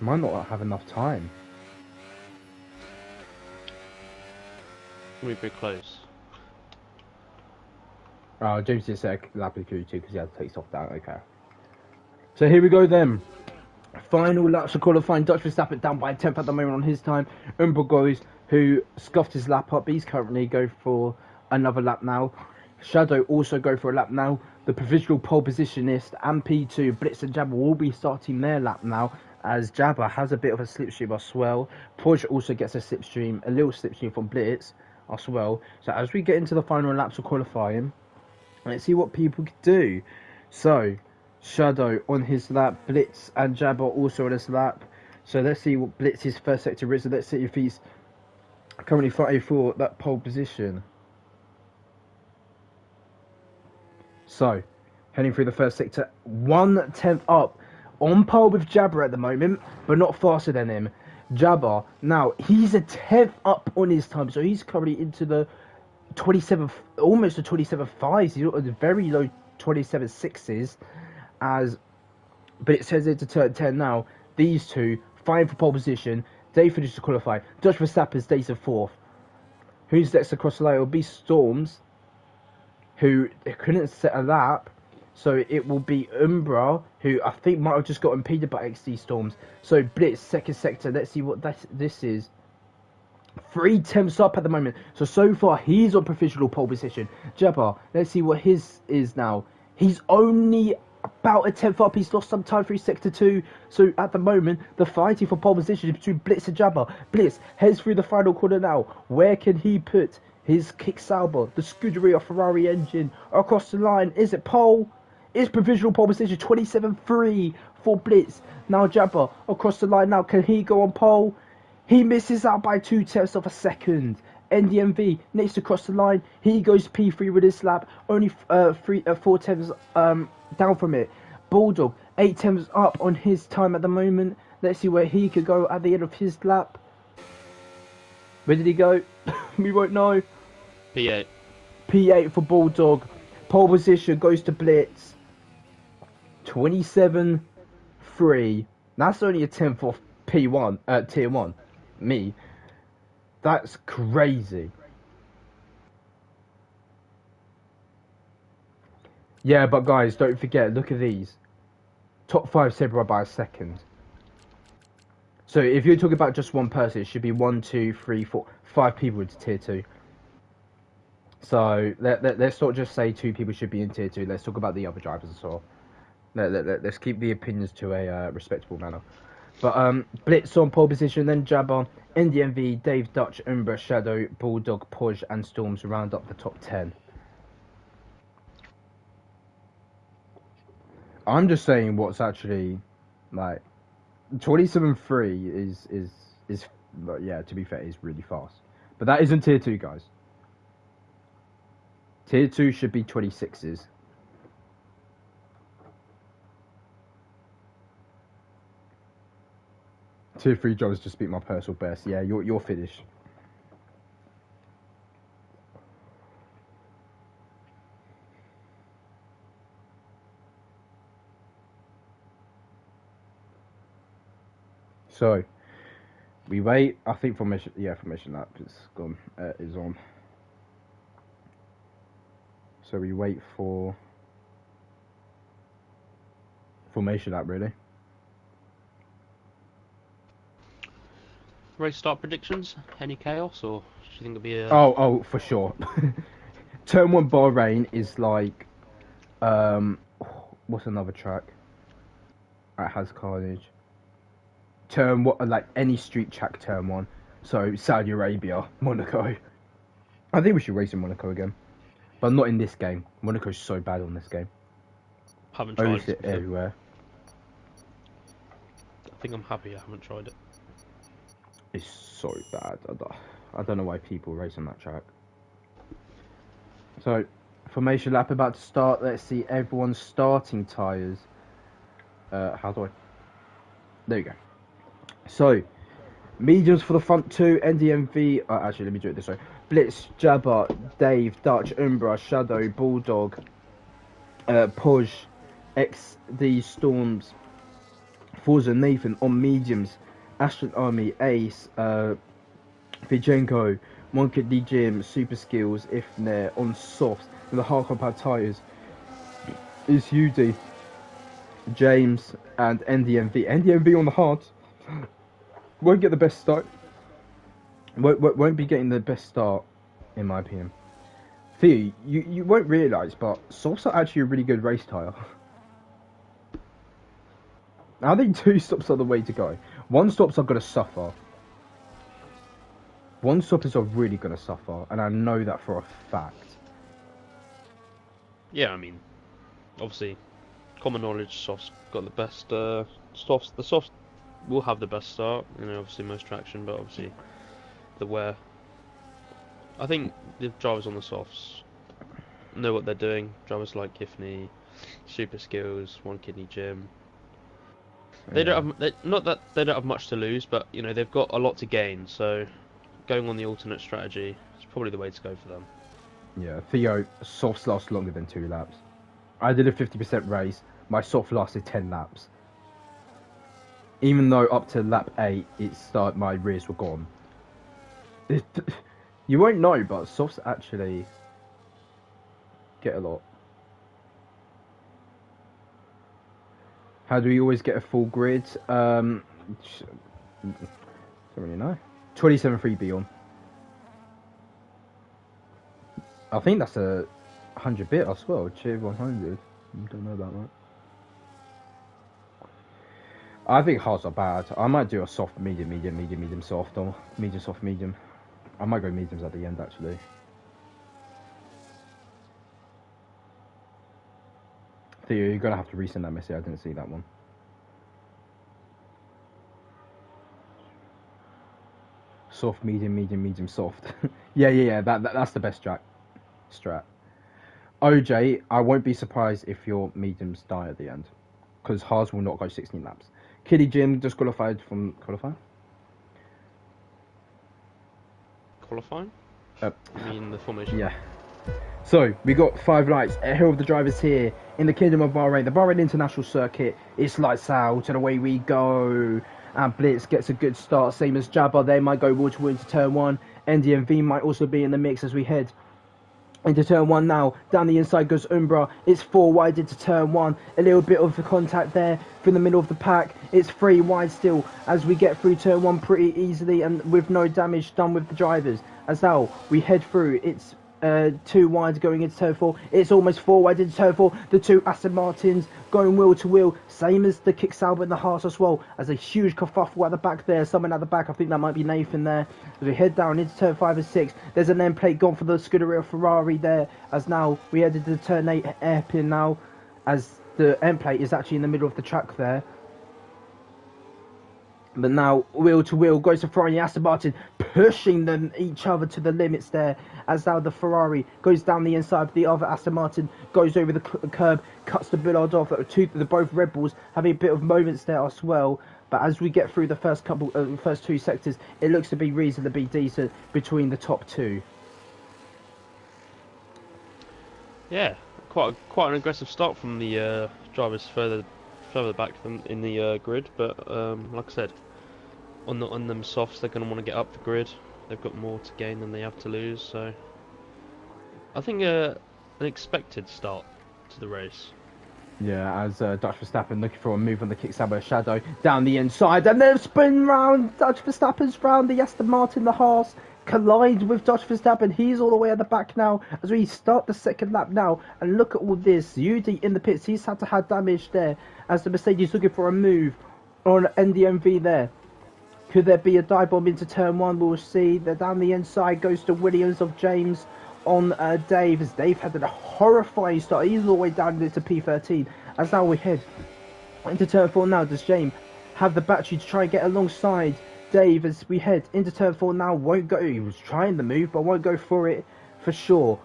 Might not have enough time. We're pretty close. James just said lap of Q2 because he had to take off down. Okay. So here we go then. Final laps of qualifying. Dutch Verstappen down by 10th at the moment on his time. Umbro goes, who scuffed his lap up. He's currently going for another lap now. Shadow also go for a lap now. The provisional pole positionist and P2, Blitz and Jabba, will be starting their lap now, as Jabba has a bit of a slipstream as well. Porsche also gets a little slipstream from Blitz as well. So as we get into the final laps of qualifying, let's see what people can do. So, Shadow on his lap, Blitz and Jabba also on his lap. So let's see what Blitz's first sector is. So let's see if he's currently fighting for that pole position. So, heading through the first sector, 1/10 up, on par with Jabba at the moment, but not faster than him. Jabba, now, he's a 10th up on his time, so he's currently into the 27, almost the 27.5s, he's at the very low 27.6s, but it says it's a turn 10 now. These two, fighting for pole position, they finished to qualify. Dutch Verstappen stays in 4th. Who's next across the line? It will be Storms, who couldn't set a lap, so it will be Umbra, who I think might have just got impeded by XD Storms. So Blitz, second sector, let's see what this is. 3/10 up at the moment, so far he's on provisional pole position. Jabba, let's see what his is now. He's only about a 10th up, he's lost some time through sector 2, so at the moment the fighting for pole position is between Blitz and Jabba. Blitz heads through the final corner now. Where can he put his kick Sauber, the Scuderia Ferrari engine, across the line? Is it pole? Is provisional pole position 27.3 for Blitz. Now Jabba across the line now, can he go on pole? He misses out by 0.2 of a second. NDMV next across the line. He goes P3 with his lap. Only 4/10 down from it. Bulldog 8/10 up on his time at the moment. Let's see where he could go at the end of his lap. Where did he go? We won't know. P8. P8 for Bulldog. Pole position goes to Blitz. 27.3. That's only a 10th off P1, tier 1. Me. That's crazy. Yeah, but guys, don't forget, look at these. Top 5 separated by a second. So if you're talking about just one person, it should be 1, 2, 3, 4, 5 people into tier 2. So let's not just say 2 people should be in tier 2. Let's talk about the other drivers as well. Let's keep the opinions to a respectable manner. But Blitz on pole position, then Jabba, NDMV, Dave Dutch, Umbra, Shadow, Bulldog, Podge, and Storms round up the top 10. I'm just saying what's actually like 27.3 is yeah, to be fair, is really fast. But that isn't tier 2, guys. Tier 2 should be 26s. Tier 3 drivers just beat my personal best. Yeah, you're finished. So we wait. I think formation lap is gone. Is on. So we wait for formation lap, really. Race start predictions? Any chaos, or do you think it'll be a... Oh, for sure. Turn 1 Bahrain is like, what's another track? It has carnage. Turn what, like any street track, turn 1. So Saudi Arabia, Monaco. I think we should race in Monaco again, but not in this game. Monaco's so bad on this game. Haven't tried it everywhere. I think I'm happy I haven't tried it. It's so bad. I don't know why people race on that track. So Formation lap about to start. Let's see everyone's starting tyres. How do I... There you go. So, mediums for the front two, NDMV... actually, let me do it this way. Blitz, Jabber, Dave, Dutch, Umbra, Shadow, Bulldog, Poj, XD, Storms, Forza, Nathan on mediums, Ashton Army, Ace, Vijenko, Monkey D Jim, Super Skills, Ifner on softs, and the hard compound tyres is UD, James, and NDMV. NDMV on the hards won't get the best start. Won't be getting the best start, in my opinion. Theo, you won't realise, but softs are actually a really good race tyre. I think 2 stops are the way to go. 1 stops are going to suffer. 1 stoppers are really going to suffer, and I know that for a fact. Yeah, I mean, obviously, common knowledge, softs got the best softs. The softs will have the best start, you know, obviously most traction, but obviously the wear. I think the drivers on the softs know what they're doing. Drivers like Gifney, Super Skills, One Kidney Jim. They don't have not that they don't have much to lose, but you know they've got a lot to gain. So going on the alternate strategy is probably the way to go for them. Yeah, Theo, softs last longer than 2 laps. I did a 50% race. My soft lasted 10 laps. Even though up to lap 8, my rears were gone. You won't know, but softs actually get a lot. How do we always get a full grid? Don't really know. 27.3 on. I think that's a 100-bit as well. Cheer 100. Don't know about that. I think hards are bad. I might do a soft, medium, soft, or medium, soft, medium. I might go mediums at the end, actually. Theo, you're going to have to resend that message. I didn't see that one. Soft, medium, soft. yeah. That's the best strat. OJ, I won't be surprised if your mediums die at the end. Because hards will not go 16 laps. Kitty Jim disqualified from qualifying. Qualifying? I mean the formation. Yeah. So, we got 5 lights. A hill of the drivers here in the Kingdom of Bahrain. The Bahrain International Circuit. It's lights out and away we go. And Blitz gets a good start. Same as Jabba. They might go water into turn 1. NDMV might also be in the mix as we head into turn 1 now. Down the inside goes Umbra. It's 4 wide into turn 1. A little bit of contact there from the middle of the pack. It's 3 wide still as we get through turn 1 pretty easily and with no damage done with the drivers. As now we head through, it's 2 wide going into turn 4. It's almost 4 wide into turn 4. The 2 Aston Martins going wheel to wheel. Same as the Kick Sauber and the Haas as well. As a huge kerfuffle at the back there. Someone at the back. I think that might be Nathan there. As we head down into turn 5 and 6. There's an end plate gone for the Scuderia Ferrari there. As now we head into turn 8 hairpin now. As the end plate is actually in the middle of the track there. But now, wheel to wheel, goes to Ferrari and Aston Martin, pushing them each other to the limits there. As now the Ferrari goes down the inside, the other Aston Martin goes over the curb, cuts the Bullard off. The both Red Bulls having a bit of moments there as well. But as we get through the first 2 sectors, it looks to be reasonably decent between the top 2. Yeah, quite an aggressive start from the drivers further back in the grid. But like I said, on them softs, they're going to want to get up the grid. They've got more to gain than they have to lose. So I think an expected start to the race. Yeah, as Dutch Verstappen looking for a move on the Kick Sauber Shadow down the inside, and then spin round. Dutch Verstappen's round the Aston Martin, the Haas collides with Dutch Verstappen. He's all the way at the back now as we start the second lap now. And look at all this. UD in the pits. He's had to have damage there as the Mercedes looking for a move on NDMV there. Could there be a dive bomb into turn 1? We'll see. They're down the inside. Goes to Williams of James on Dave. As Dave had a horrifying start. He's all the way down into P13. As now we head into turn 4 now. Does James have the battery to try and get alongside Dave as we head into turn 4 now? Won't go. He was trying the move, but won't go for it for sure.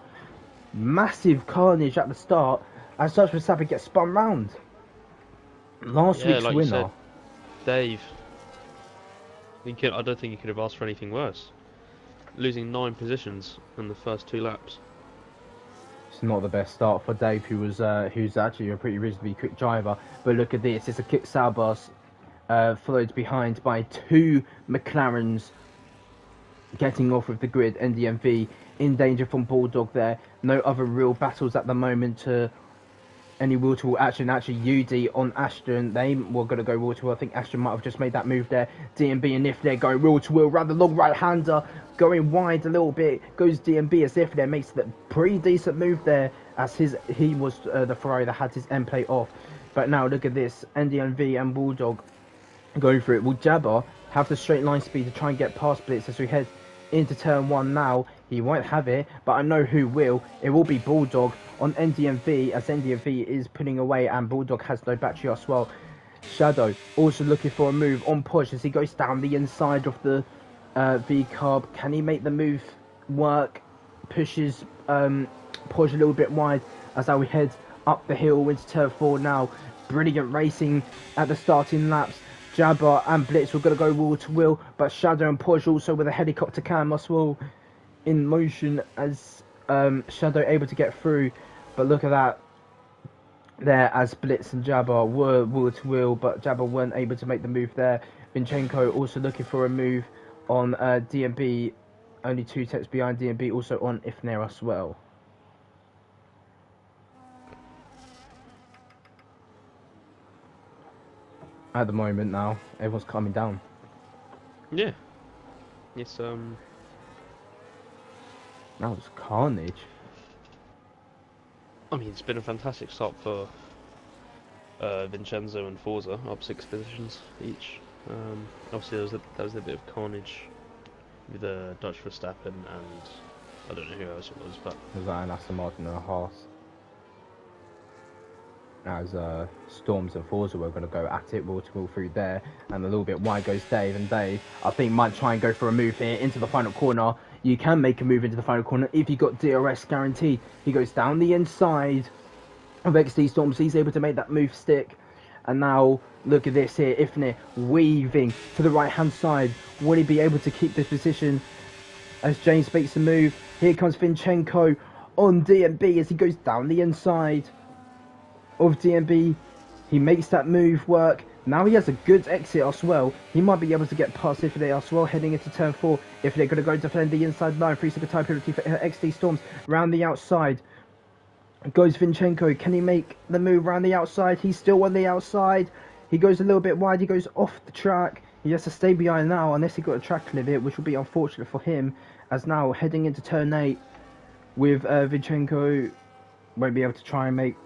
Massive carnage at the start, as such Verstappen gets spun round. Last Yeah, week's like you said, winner. Dave. I don't think he could have asked for anything worse. Losing 9 positions in the first 2 laps. It's not the best start for Dave, who's actually a pretty reasonably quick driver. But look at this, it's a kick Salbas, followed behind by 2 McLarens getting off of the grid. NDMV in danger from Bulldog there. No other real battles at the moment to any wheel to wheel action. Actually, UD on Ashton, they were going to go wheel to wheel. I think Ashton might have just made that move there. DMB and if they're going wheel to wheel, rather long right hander, going wide a little bit. Goes DMB as if there makes the pretty decent move there, as he was the Ferrari that had his end plate off. But now look at this, NDMV and Bulldog going for it. Will Jabba have the straight line speed to try and get past Blitz as we head into turn 1 now? He won't have it, but I know who will. It will be Bulldog on NDMV, as NDMV is putting away and Bulldog has no battery as well. Shadow also looking for a move on push as he goes down the inside of the V-carb. Can he make the move work? Pushes push a little bit wide as we head up the hill into turn 4 now. Brilliant racing at the starting laps. Jabba and Blitz were going to go wheel to wheel, but Shadow and Porsche also with a helicopter cam as well in motion as Shadow able to get through. But look at that there, as Blitz and Jabba were wheel to wheel, but Jabba weren't able to make the move there. Vinchenko also looking for a move on DMB, only 2 tenths behind DMB, also on Ifner as well. At the moment now, everyone's calming down. Yeah. It's That was carnage. I mean, it's been a fantastic start for Vincenzo and Forza, up 6 positions each. Obviously, there was a bit of carnage with Dutch Verstappen and I don't know who else it was, but It was like an Aston Martin and a Haas. As Storms and Forza were going to go at it, wheel to wheel through there, and a little bit wide goes Dave, and Dave, I think, might try and go for a move here into the final corner. You can make a move into the final corner if you got DRS guaranteed. He goes down the inside of XD Storms, he's able to make that move stick. And now, look at this here, Ifnir weaving to the right hand side. Will he be able to keep this position as James makes a move? Here comes Vinchenko on DMB as he goes down the inside of DMB. He makes that move work. Now he has a good exit as well. He might be able to get past Ifnir as well heading into turn 4. If they're going to go defend the inside line, 3-second time penalty for XD Storms round the outside. Goes Vinchenko. Can he make the move around the outside? He's still on the outside. He goes a little bit wide. He goes off the track. He has to stay behind now unless he got a track limit, which will be unfortunate for him. As now heading into turn 8 with Vinchenko won't be able to try and make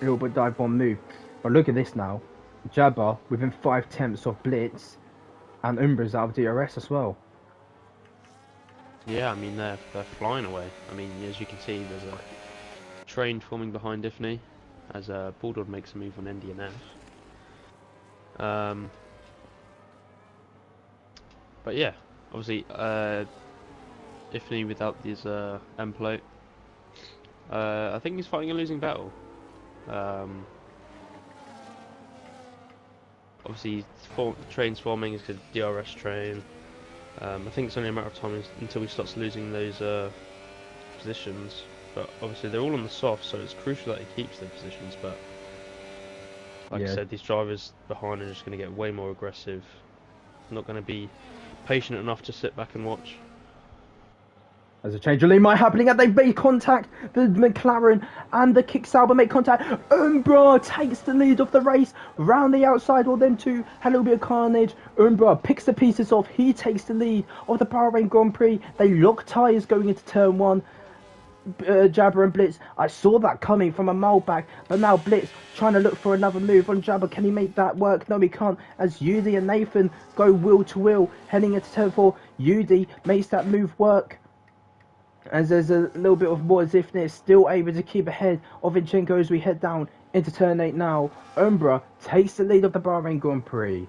a little bit dive bomb move. But look at this now. Jabba within 5 tenths of Blitz, and Umbra's out of DRS as well. yeah, I mean they're flying away. I mean, as you can see, there's a train forming behind Ifney as Bulldog makes a move on NDNF. But yeah, obviously Ifney without his end plate, I think he's fighting a losing battle. Obviously, the train's forming, it's a DRS train. I think it's only a matter of time until he starts losing those positions. But obviously, they're all on the soft, so it's crucial that he keeps their positions. But like I said, these drivers behind are just going to get way more aggressive. Not going to be patient enough to sit back and watch. As a change of lane might happening, and they make contact. The McLaren and the Kick Sauber make contact. Umbra takes the lead of the race round the outside. Well, them two had a little bit of carnage. Umbra picks the pieces off. He takes the lead of the Bahrain Grand Prix. They lock tyres going into turn 1. Jabba and Blitz, I saw that coming from a mile back, but now Blitz trying to look for another move on Jabba. Can he make that work? No, he can't, as Yudi and Nathan go wheel to wheel heading into turn 4. Yudi makes that move work, as there's a little bit of more as if they're still able to keep ahead of Vinchenko as we head down into turn 8 now. Umbra takes the lead of the Bahrain Grand Prix.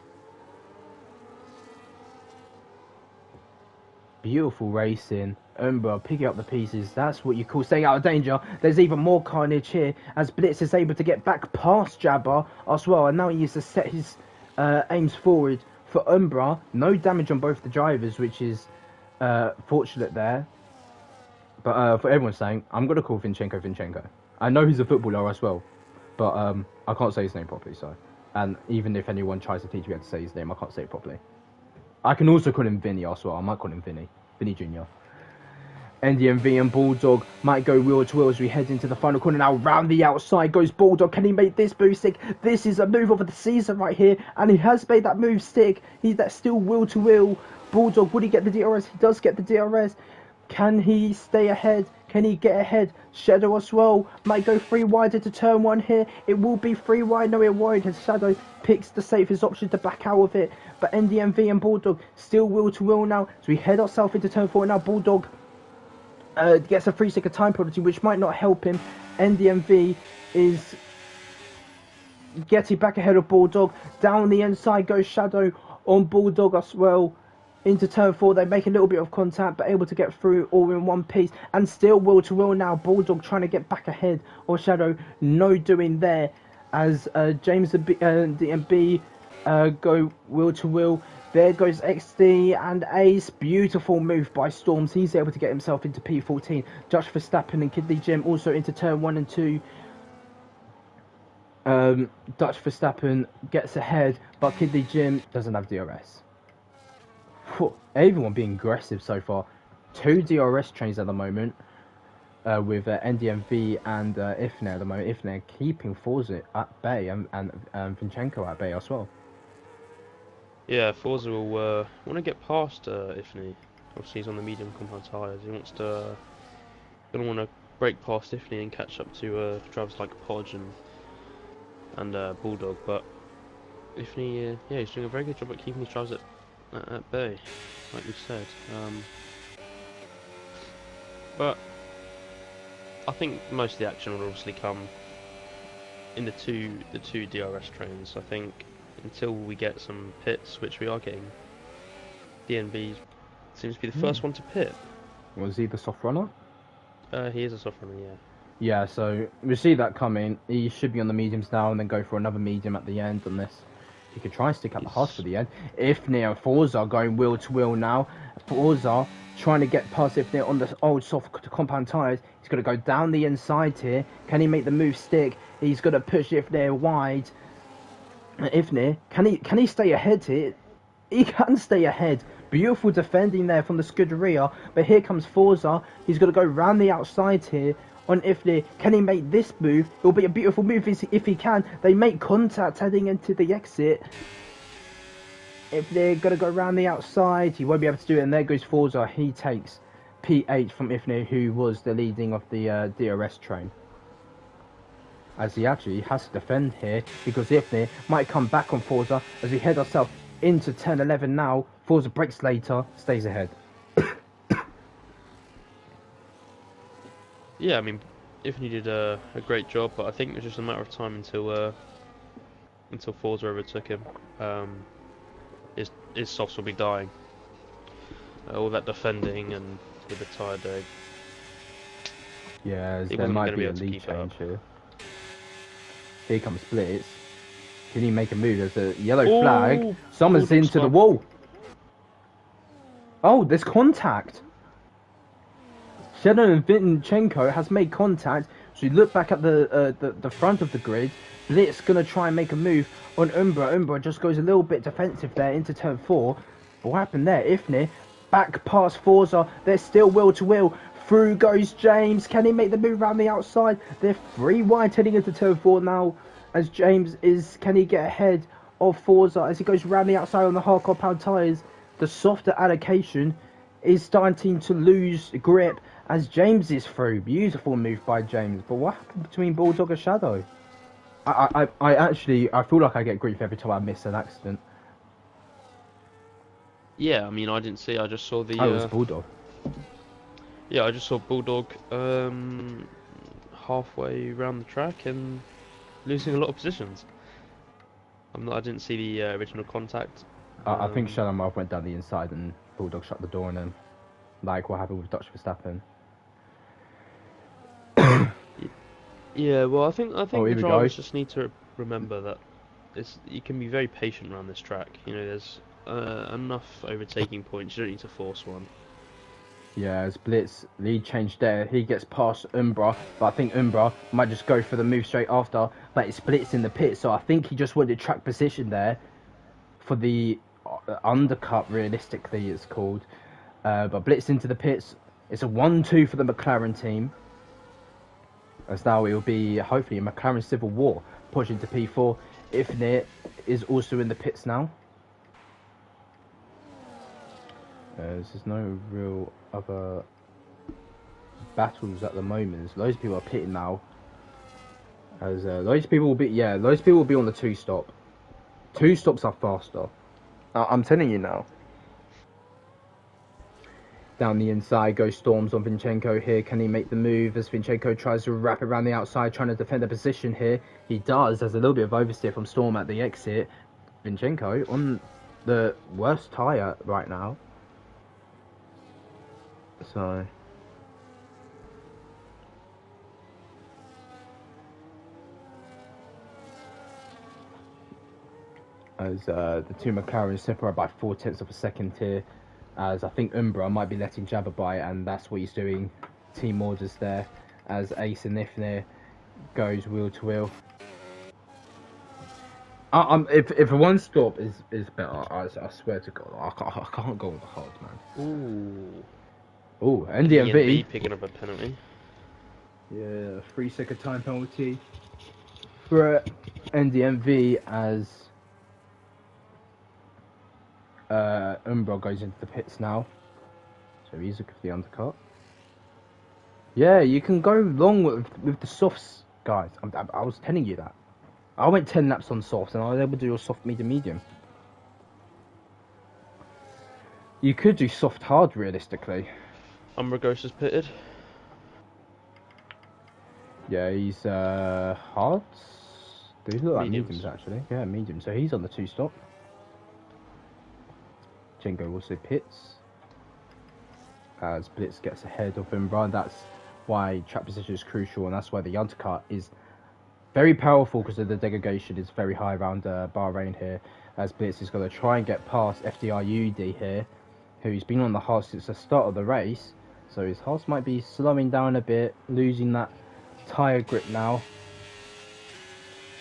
Beautiful racing. Umbra picking up the pieces. That's what you call staying out of danger. There's even more carnage here as Blitz is able to get back past Jabba as well. And now he needs to set his aims forward for Umbra. No damage on both the drivers, which is fortunate there. But for everyone's saying, I'm going to call Vinchenko. I know he's a footballer as well. But I can't say his name properly, so. And even if anyone tries to teach me how to say his name, I can't say it properly. I can also call him Vinny as well. I might call him Vinny Jr. NDMV and Bulldog might go wheel to wheel as we head into the final corner. Now round the outside goes Bulldog. Can he make this move stick? This is a move of the season right here. And he has made that move stick. That's still wheel to wheel. Bulldog, would he get the DRS? He does get the DRS. Can he stay ahead? Can he get ahead? Shadow as well. Might go 3 wide into turn 1 here. It will be 3 wide. No, it won't. As Shadow picks the safest option to back out of it. But NDMV and Bulldog still wheel to wheel now. So we head ourselves into turn 4. Now Bulldog gets a 3-second time penalty, which might not help him. NDMV is getting back ahead of Bulldog. Down the inside goes Shadow on Bulldog as well. Into turn 4, they make a little bit of contact, but able to get through all in one piece. And still wheel to wheel now. Bulldog trying to get back ahead of Shadow. No doing there as James and DMB go wheel to wheel. There goes XD and Ace. Beautiful move by Storms. He's able to get himself into P14. Dutch Verstappen and Kidley Jim also into turn 1 and 2. Dutch Verstappen gets ahead, but Kidley Jim doesn't have DRS. Everyone being aggressive so far. 2 DRS trains at the moment with NDMV and Ifne at the moment. Ifne keeping Forza at bay and Vinchenko at bay as well. Yeah, Forza will want to get past Ifne. Obviously, he's on the medium compound tyres. He wants to gonna want to break past Ifne and catch up to drivers like Podge and Bulldog. But Ifne, yeah, he's doing a very good job at keeping his drivers at bay, like we said. But I think most of the action will obviously come in the two DRS trains. I think until we get some pits, which we are getting, DNB seems to be the first one to pit. Was he the soft runner? He is a soft runner, yeah. Yeah, so we see that coming. He should be on the mediums now and then go for another medium at the end on this. He could try and stick up the harsh for the end. Ifne and Forza are going wheel to wheel now. Forza trying to get past Ifne on the old soft compound tyres. He's going to go down the inside here. Can he make the move stick? He's going to push Ifne wide. Ifne, can he stay ahead here? He can stay ahead. Beautiful defending there from the Scuderia. But here comes Forza. He's going to go round the outside here on Ifne. Can he make this move? It'll be a beautiful move if he can. They make contact heading into the exit. If they're going to go around the outside, he won't be able to do it. And there goes Forza. He takes P8 from Ifne, who was the leading of the DRS train. As he actually has to defend here, because Ifne might come back on Forza as we head ourselves into turn 11 now. Forza breaks later, stays ahead. Yeah, I mean, Ifne did a great job, but I think it was just a matter of time until Forza overtook him. His softs will be dying. All that defending and with the tyre day. Yeah, there might be a lead change here. Here comes Blitz. Can he make a move? There's a yellow flag. Someone's into the wall. Oh, there's contact. Shadow and Vinchenko has made contact. So you look back at the front of the grid. Blitz gonna try and make a move on Umbra. Umbra just goes a little bit defensive there into turn 4. But what happened there? Ifne back past Forza. They're still wheel to wheel. Through goes James. Can he make the move around the outside? They're 3 wide heading into turn 4 now. As James is, can he get ahead of Forza as he goes around the outside on the hard compound tyres? The softer allocation is starting to lose grip as James is through. Beautiful move by James. But what happened between Bulldog and Shadow? I feel like I get grief every time I miss an accident. Yeah, I mean, I didn't see. I just saw the. Oh, it was Bulldog. Yeah, I just saw Bulldog halfway around the track and losing a lot of positions. I didn't see the original contact. I think Shadow Marv went down the inside and Bulldog shut the door on him. like what happened with Dutch Verstappen. Yeah, well, I think Oh, the here we go. drivers just need to remember that you can be very patient around this track. You know, there's enough overtaking points. You don't need to force one. Yeah, as Blitz lead change there, he gets past Umbra, but I think Umbra might just go for the move straight after. But it's Blitz in the pit, so I think he just wanted track position there for the undercut. Realistically, it's called. But Blitz into the pits. It's a 1-2 for the McLaren team. As now it will be hopefully a McLaren civil war pushing to P4. Ifnit is also in the pits now. There's no real other battles at the moment. So those people are pitting now. As those people will be, those people will be on the 2-stop. 2-stops are faster. I'm telling you now. Down the inside goes Storms on Vinchenko here. Can he make the move as Vinchenko tries to wrap it around the outside, trying to defend the position here? He does. There's a little bit of oversteer from Storm at the exit. Vinchenko on the worst tyre right now. So as the two McLarens separate by 0.4 of a second here, as I think Umbra might be letting Jabba by, and that's what he's doing. Team orders there as Ace and Ifnir goes wheel to wheel. If a 1-stop is better, I swear to God, I can't go on the hard, man. Ooh, NDMV picking up a penalty. Yeah, 3-second time penalty for NDMV as Umbra goes into the pits now. So he's looking for the undercut. Yeah, you can go long with the softs, guys. I was telling you that. I went 10 laps on softs and I was able to do a soft, medium. You could do soft hard realistically. Umbra Ghost is pitted. Yeah, he's hard. These look like Mediums. mediums actually. Yeah, medium. So he's on the 2-stop. Jingo also pits as Blitz gets ahead of Umbra. That's why track position is crucial, and that's why the undercut is very powerful because of the degradation is very high around Bahrain here. As Blitz is going to try and get past FDRUD here, who's been on the Haas since the start of the race. So his Haas might be slowing down a bit, losing that tyre grip now.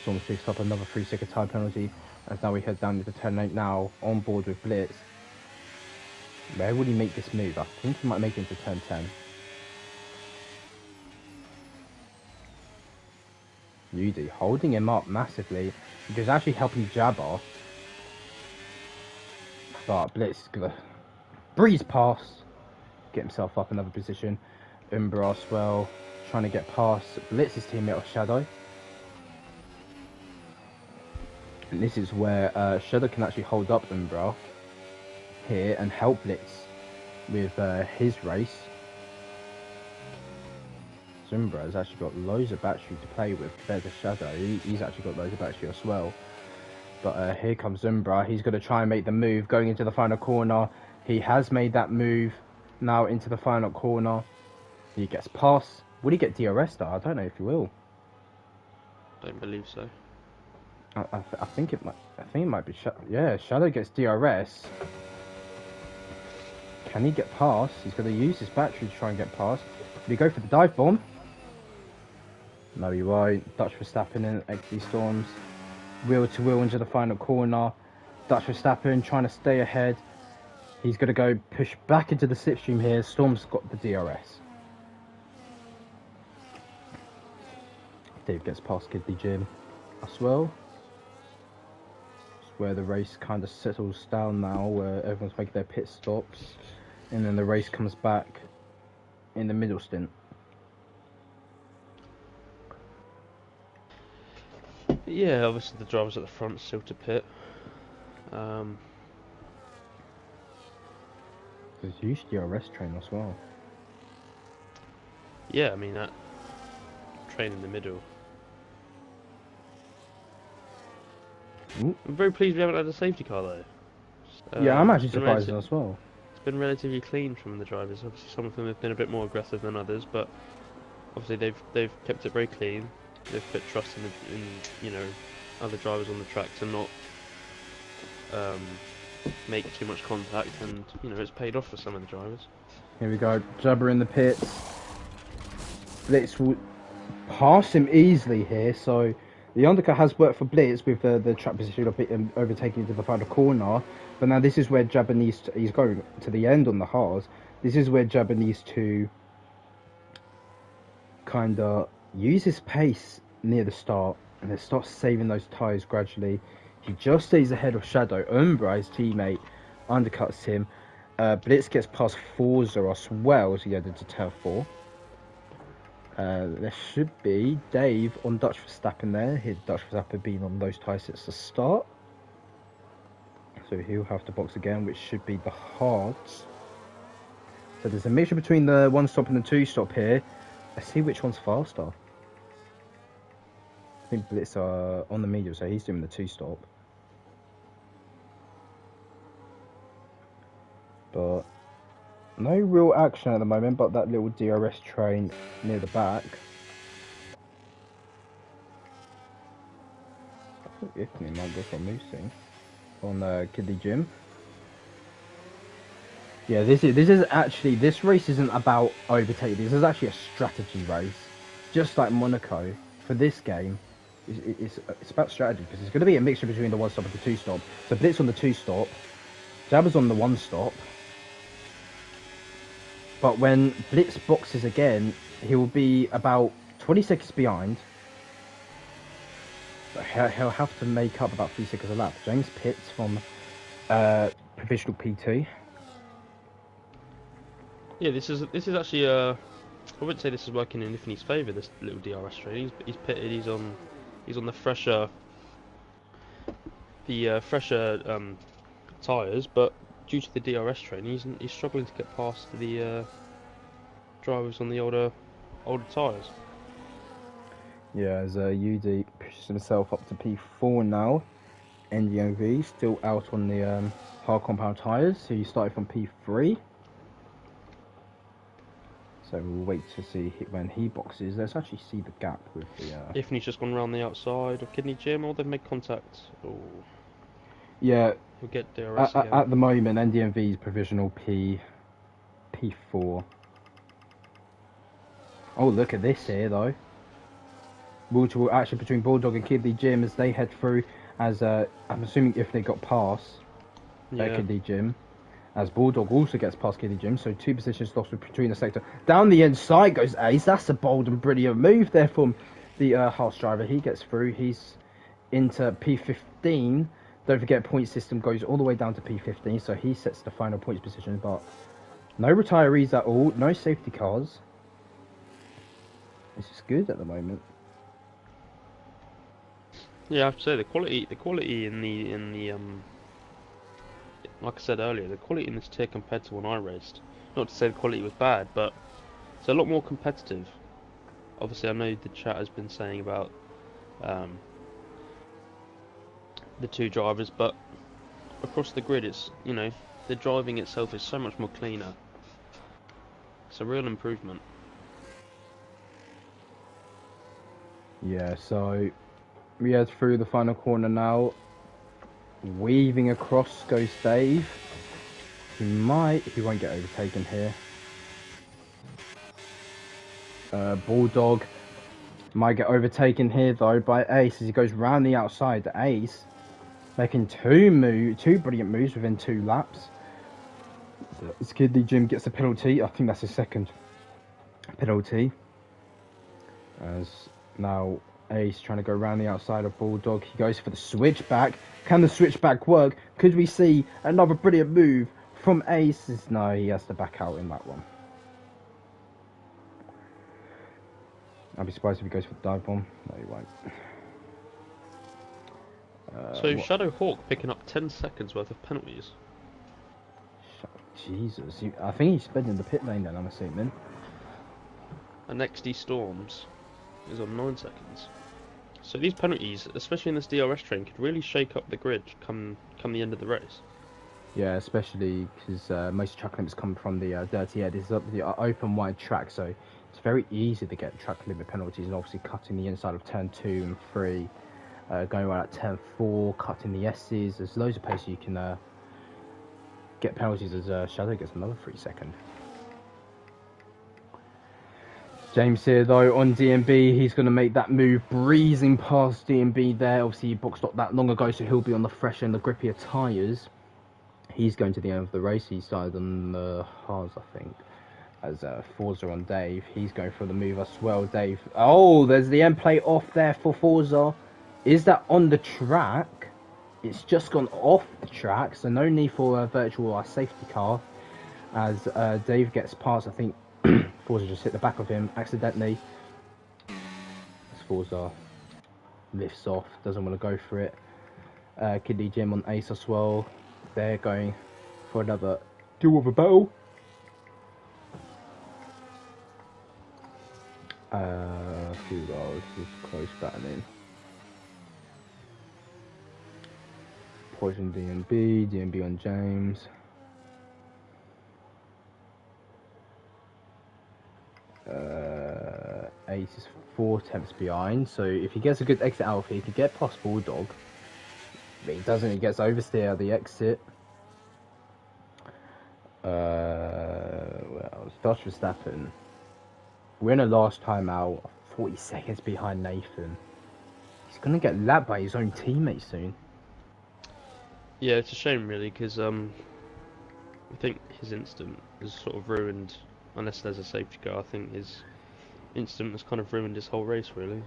Storm picks up another 3-second time penalty. As now we head down into turn 8 now, on board with Blitz. Where would he make this move? I think he might make it into turn 10. Yudi holding him up massively, which is actually helping Jabba. But Blitz is gonna breeze past, get himself up another position. Umbra as well, trying to get past Blitz's teammate of Shadow. And this is where Shadow can actually hold up Umbra here and help Blitz with his race. Umbra has actually got loads of battery to play with compared to Shadow. He's actually got loads of battery as well. But here comes Umbra. He's going to try and make the move going into the final corner. He has made that move now into the final corner. He gets past. Will he get DRS though? I don't know if he will. Don't believe so. I think it might. I think it might be. Yeah, Shadow gets DRS. Can he get past? He's going to use his battery to try and get past. Will he go for the dive bomb? No, he won't. Dutch Verstappen and XD Storms. Wheel to wheel into the final corner. Dutch Verstappen trying to stay ahead. He's going to go push back into the slipstream here. Storm's got the DRS. Dave gets past Kidley Jim as well. It's where the race kind of settles down now, where everyone's making their pit stops. And then the race comes back in the middle stint. Yeah, obviously the drivers at the front still to pit. There's usually a rest train as well. Yeah, I mean that train in the middle. I'm very pleased we haven't had a safety car though. Yeah, I'm actually it's been surprised relative- as well. It's been relatively clean from the drivers. Obviously, some of them have been a bit more aggressive than others, but obviously they've kept it very clean. They've put trust in you know, other drivers on the track to not um, make too much contact, and you know, it's paid off for some of the drivers. Here we go, Jabber in the pits. Blitz will pass him easily here, so the undercut has worked for Blitz with the track position of overtaking into the final corner. But now this is where Jabber needs to, he's going to the end on the hards. This is where Jabber needs to kind of use his pace near the start and then start saving those tyres gradually. He just stays ahead of Shadow. Umbra, his teammate, undercuts him. Blitz gets past Forza as well as he headed to Turf 4. There should be Dave on Dutch Verstappen there. His Dutch Verstappen being on those tyres since the start. So he'll have to box again, which should be the hards. So there's a mixture between the one stop and the two stop here. Let's see which one's faster. I think Blitz are on the medium, so he's doing the two stop. But no real action at the moment, but that little DRS train near the back. I think Ifney might go for a moosing on Kidley Jim. Yeah, this is actually, this race isn't about overtaking. This is actually a strategy race, just like Monaco. For this game, it's about strategy because it's going to be a mixture between the one stop and the two stop. So Blitz on the two stop, Jabber's on the one stop. But when Blitz boxes again, he will be about 20 seconds behind. But he'll have to make up about 3 seconds a lap. James Pitts from provisional P2. Yeah, this is actually I wouldn't say this is working in Ifney's favour. This little DRS train. He's pitted. He's on the fresher tyres, but due to the DRS train, he's struggling to get past the drivers on the older tyres. Yeah, as UD pushes himself up to P4 now. NDMV still out on the hard compound tyres, so he started from P3. So we'll wait to see when he boxes. Let's actually see the gap with the... Ifney's just gone around the outside of Kidney Jim, or they've made contact. Or... Yeah, we'll get DRS again. At the moment, NDMV's provisional P4. Oh, look at this here, though. Multiple action between Bulldog and Kidley Jim as they head through. As I'm assuming if they got past Kidley Jim. As Bulldog also gets past Kidley Jim. So 2 positions lost between the sector. Down the inside goes Ace. That's a bold and brilliant move there from the Haas driver. He gets through. He's into P15. Don't forget, point system goes all the way down to P15. So he sets the final points position. But no retirees at all. No safety cars. This is good at the moment. Yeah, I have to say the quality in the like I said earlier, the quality in this tier compared to when I raced. Not to say the quality was bad, but it's a lot more competitive. Obviously, I know the chat has been saying about the two drivers, but across the grid, it's, you know, the driving itself is so much more cleaner. It's a real improvement. Yeah, so we head through the final corner now. Weaving across goes Dave. He won't get overtaken here. Bulldog might get overtaken here though by Ace as he goes round the outside. Ace making two brilliant moves within 2 laps. As Kidley Jim gets a penalty. I think that's his second penalty. As now Ace trying to go around the outside of Bulldog. He goes for the switchback. Can the switchback work? Could we see another brilliant move from Ace? No, he has to back out in that one. I'd be surprised if he goes for the dive bomb. No, he won't. So Shadow Hawk picking up 10 seconds worth of penalties. Jesus, I think he's spending the pit lane then, I'm assuming. And XD Storms is on 9 seconds. So these penalties, especially in this DRS train, could really shake up the grid come the end of the race. Yeah, especially because most track limits come from the dirty air. This is the open wide track, so it's very easy to get track limit penalties. And obviously, cutting the inside of turn 2 and 3, going right at turn 4, cutting the S's. There's loads of places you can get penalties as Shadow gets another 3 second. James here though on DMB, he's going to make that move, breezing past DMB there. Obviously, he boxed up that long ago, so he'll be on the fresh and the grippier tyres. He's going to the end of the race. He started on the hards, I think, as Forza on Dave. He's going for the move as well, Dave. Oh, there's the end plate off there for Forza. Is that on the track? It's just gone off the track, so no need for a virtual safety car. As Dave gets past, I think Forza just hit the back of him accidentally. As Forza lifts off, doesn't want to go for it. Kidney Jim on Ace as well. They're going for another duel of a battle. Who else was close battling? Poison DMB on James. Ace is 4 attempts behind, so if he gets a good exit out of here, he can get past Bulldog. But he doesn't, he gets oversteer at the exit. Well, Dutch Verstappen. We're in a last time out, 40 seconds behind Nathan. He's gonna get lapped by his own teammate soon. Yeah, it's a shame really, because I think his instant is sort of ruined. Unless there's a safety car, I think his instant has kind of ruined his whole race really.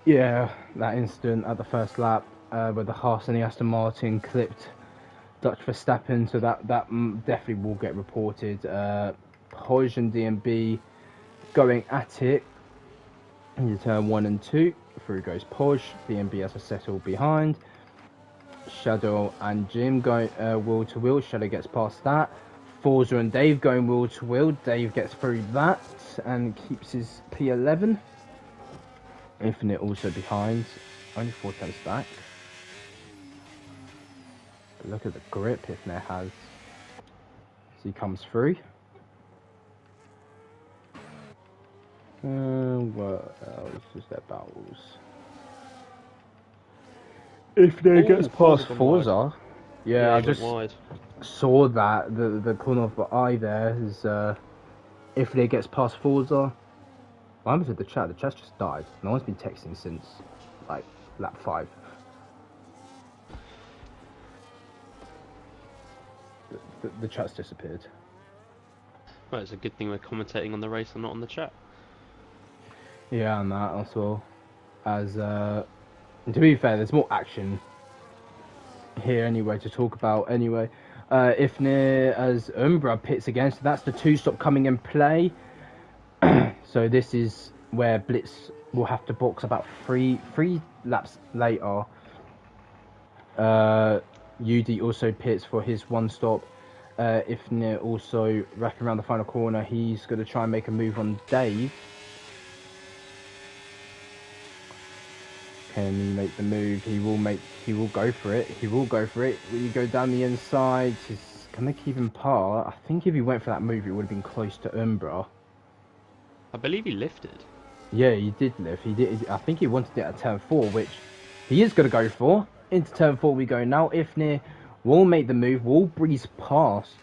Yeah, that instant at the first lap, where the Haas and the Aston Martin clipped Dutch Verstappen, so that definitely will get reported. Hodge and DMB going at it into turn 1 and 2. Through goes Podge. DMB has to settle behind. Shadow and Jim going wheel to wheel. Shadow gets past that. Forza and Dave going wheel to wheel. Dave gets through that and keeps his P11. Infinite also behind. Only 4 attempts back. But look at the grip Infinite has. As he comes through. What else is there battles? Infinite gets past Forza. Yeah, I just saw that the corner of the eye there is Infinite gets past Forza. What happened to the chat? The chat's just died. No one's been texting since like lap 5. The chat's disappeared. Well, it's a good thing we're commentating on the race and not on the chat. Yeah, and that as well. As to be fair, there's more action here anyway to talk about anyway. Ifnir as Umbra pits again, so that's the 2-stop coming in play. So this is where Blitz will have to box about three laps later. UD also pits for his 1-stop. Ifnir also wrapping around the final corner. He's going to try and make a move on Dave. Can he make the move? He will go for it. He will go for it. Will he go down the inside? He's going to keep him par. I think if he went for that move, it would have been close to Umbra. I believe he lifted. Yeah, he did lift. He did. I think he wanted it at turn 4, which he is going to go for. Into turn 4 we go now. Ifnir will make the move. Will breeze past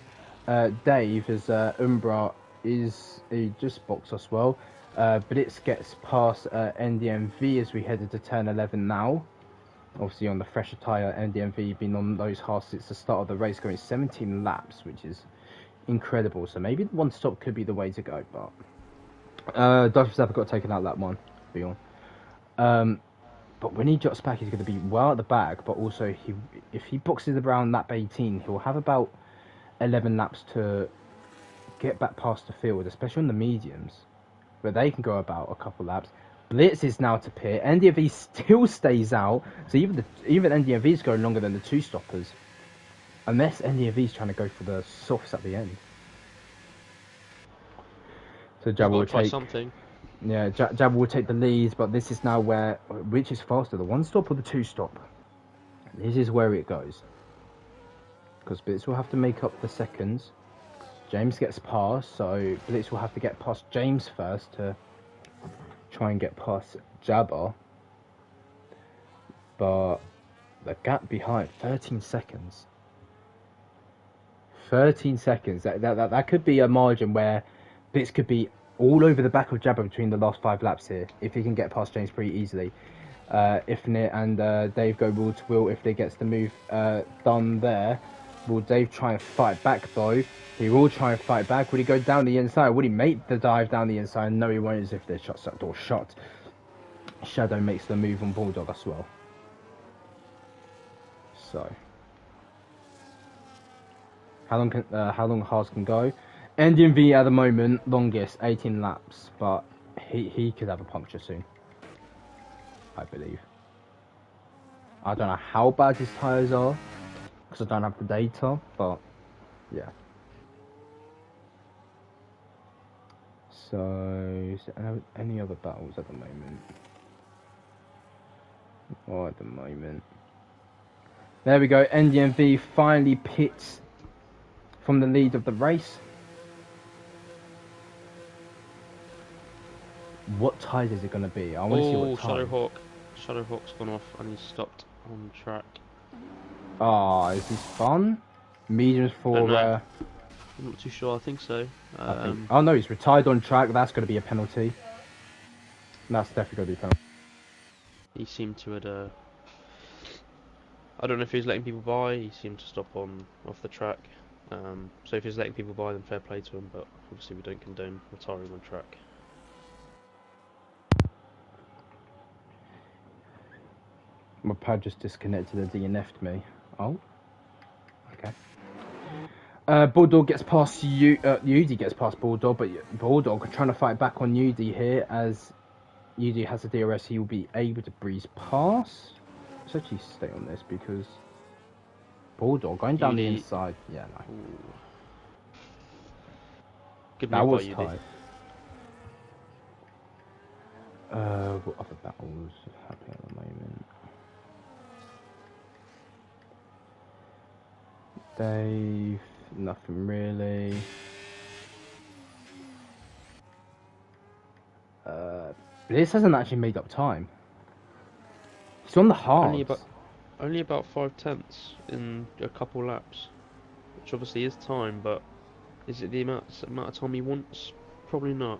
Dave as Umbra is a just box as well. But it gets past NDMV as we head into turn 11 now. Obviously on the fresher tyre, NDMV been on those halves since the start of the race, going 17 laps, which is incredible. So maybe the 1-stop could be the way to go, but Dutch Verstappen got taken out lap 1, Beyond. But when he drops back, he's going to be well at the back, but also if he boxes around lap 18, he'll have about 11 laps to get back past the field, especially on the mediums, where they can go about a couple laps. Blitz is now to pit. NDMV still stays out, so even NDMV is going longer than the 2-stoppers, unless NDMV is trying to go for the softs at the end. So Jabba will take something. Yeah, Jabba will take the lead, but this is now where which is faster, the 1-stop or the 2-stop? This is where it goes. because Blitz will have to make up the seconds. James gets past, so Blitz will have to get past James first to try and get past Jabba. But the gap behind, 13 seconds. 13 seconds. That could be a margin where Blitz could be all over the back of Jabba between the last 5 laps here, if he can get past James pretty easily. If Nit and Dave go wheel to wheel, if they gets the move done there, will Dave try and fight back though? He will try and fight back. Would he go down the inside? Would he make the dive down the inside? No, he won't, as if they're shot or shot. Shadow makes the move on Bulldog as well. So, how long Haas can go? NDMV at the moment, longest 18 laps, but he could have a puncture soon, I believe. I don't know how bad his tyres are, because I don't have the data, but yeah. So, is there any other battles at the moment? Oh, at the moment. There we go, NDMV finally pits from the lead of the race. What tyres is it going to be? I want to see what tyre. Shadowhawk's gone off and he's stopped on track. Ah, is this fun? Mediums for... I'm not too sure, I think so. Oh no, he's retired on track, that's going to be a penalty. That's definitely going to be a penalty. He seemed to have... I don't know if he was letting people by, he seemed to stop off the track. So if he's letting people by, then fair play to him, but obviously we don't condone retiring on track. My pad just disconnected and DNF'd me. Oh. Okay. Bulldog gets past Udi gets past Bulldog, but Bulldog trying to fight back on Udi here as Udi has a DRS. He will be able to breeze past. Let's actually stay on this because Bulldog going down the inside. Yeah, no. Good that was tight. What other battles are happening at the moment? Dave, nothing really. This hasn't actually made up time. He's on the hards. Only about 5/10 in a couple laps, which obviously is time, but is it the amount of time he wants? Probably not.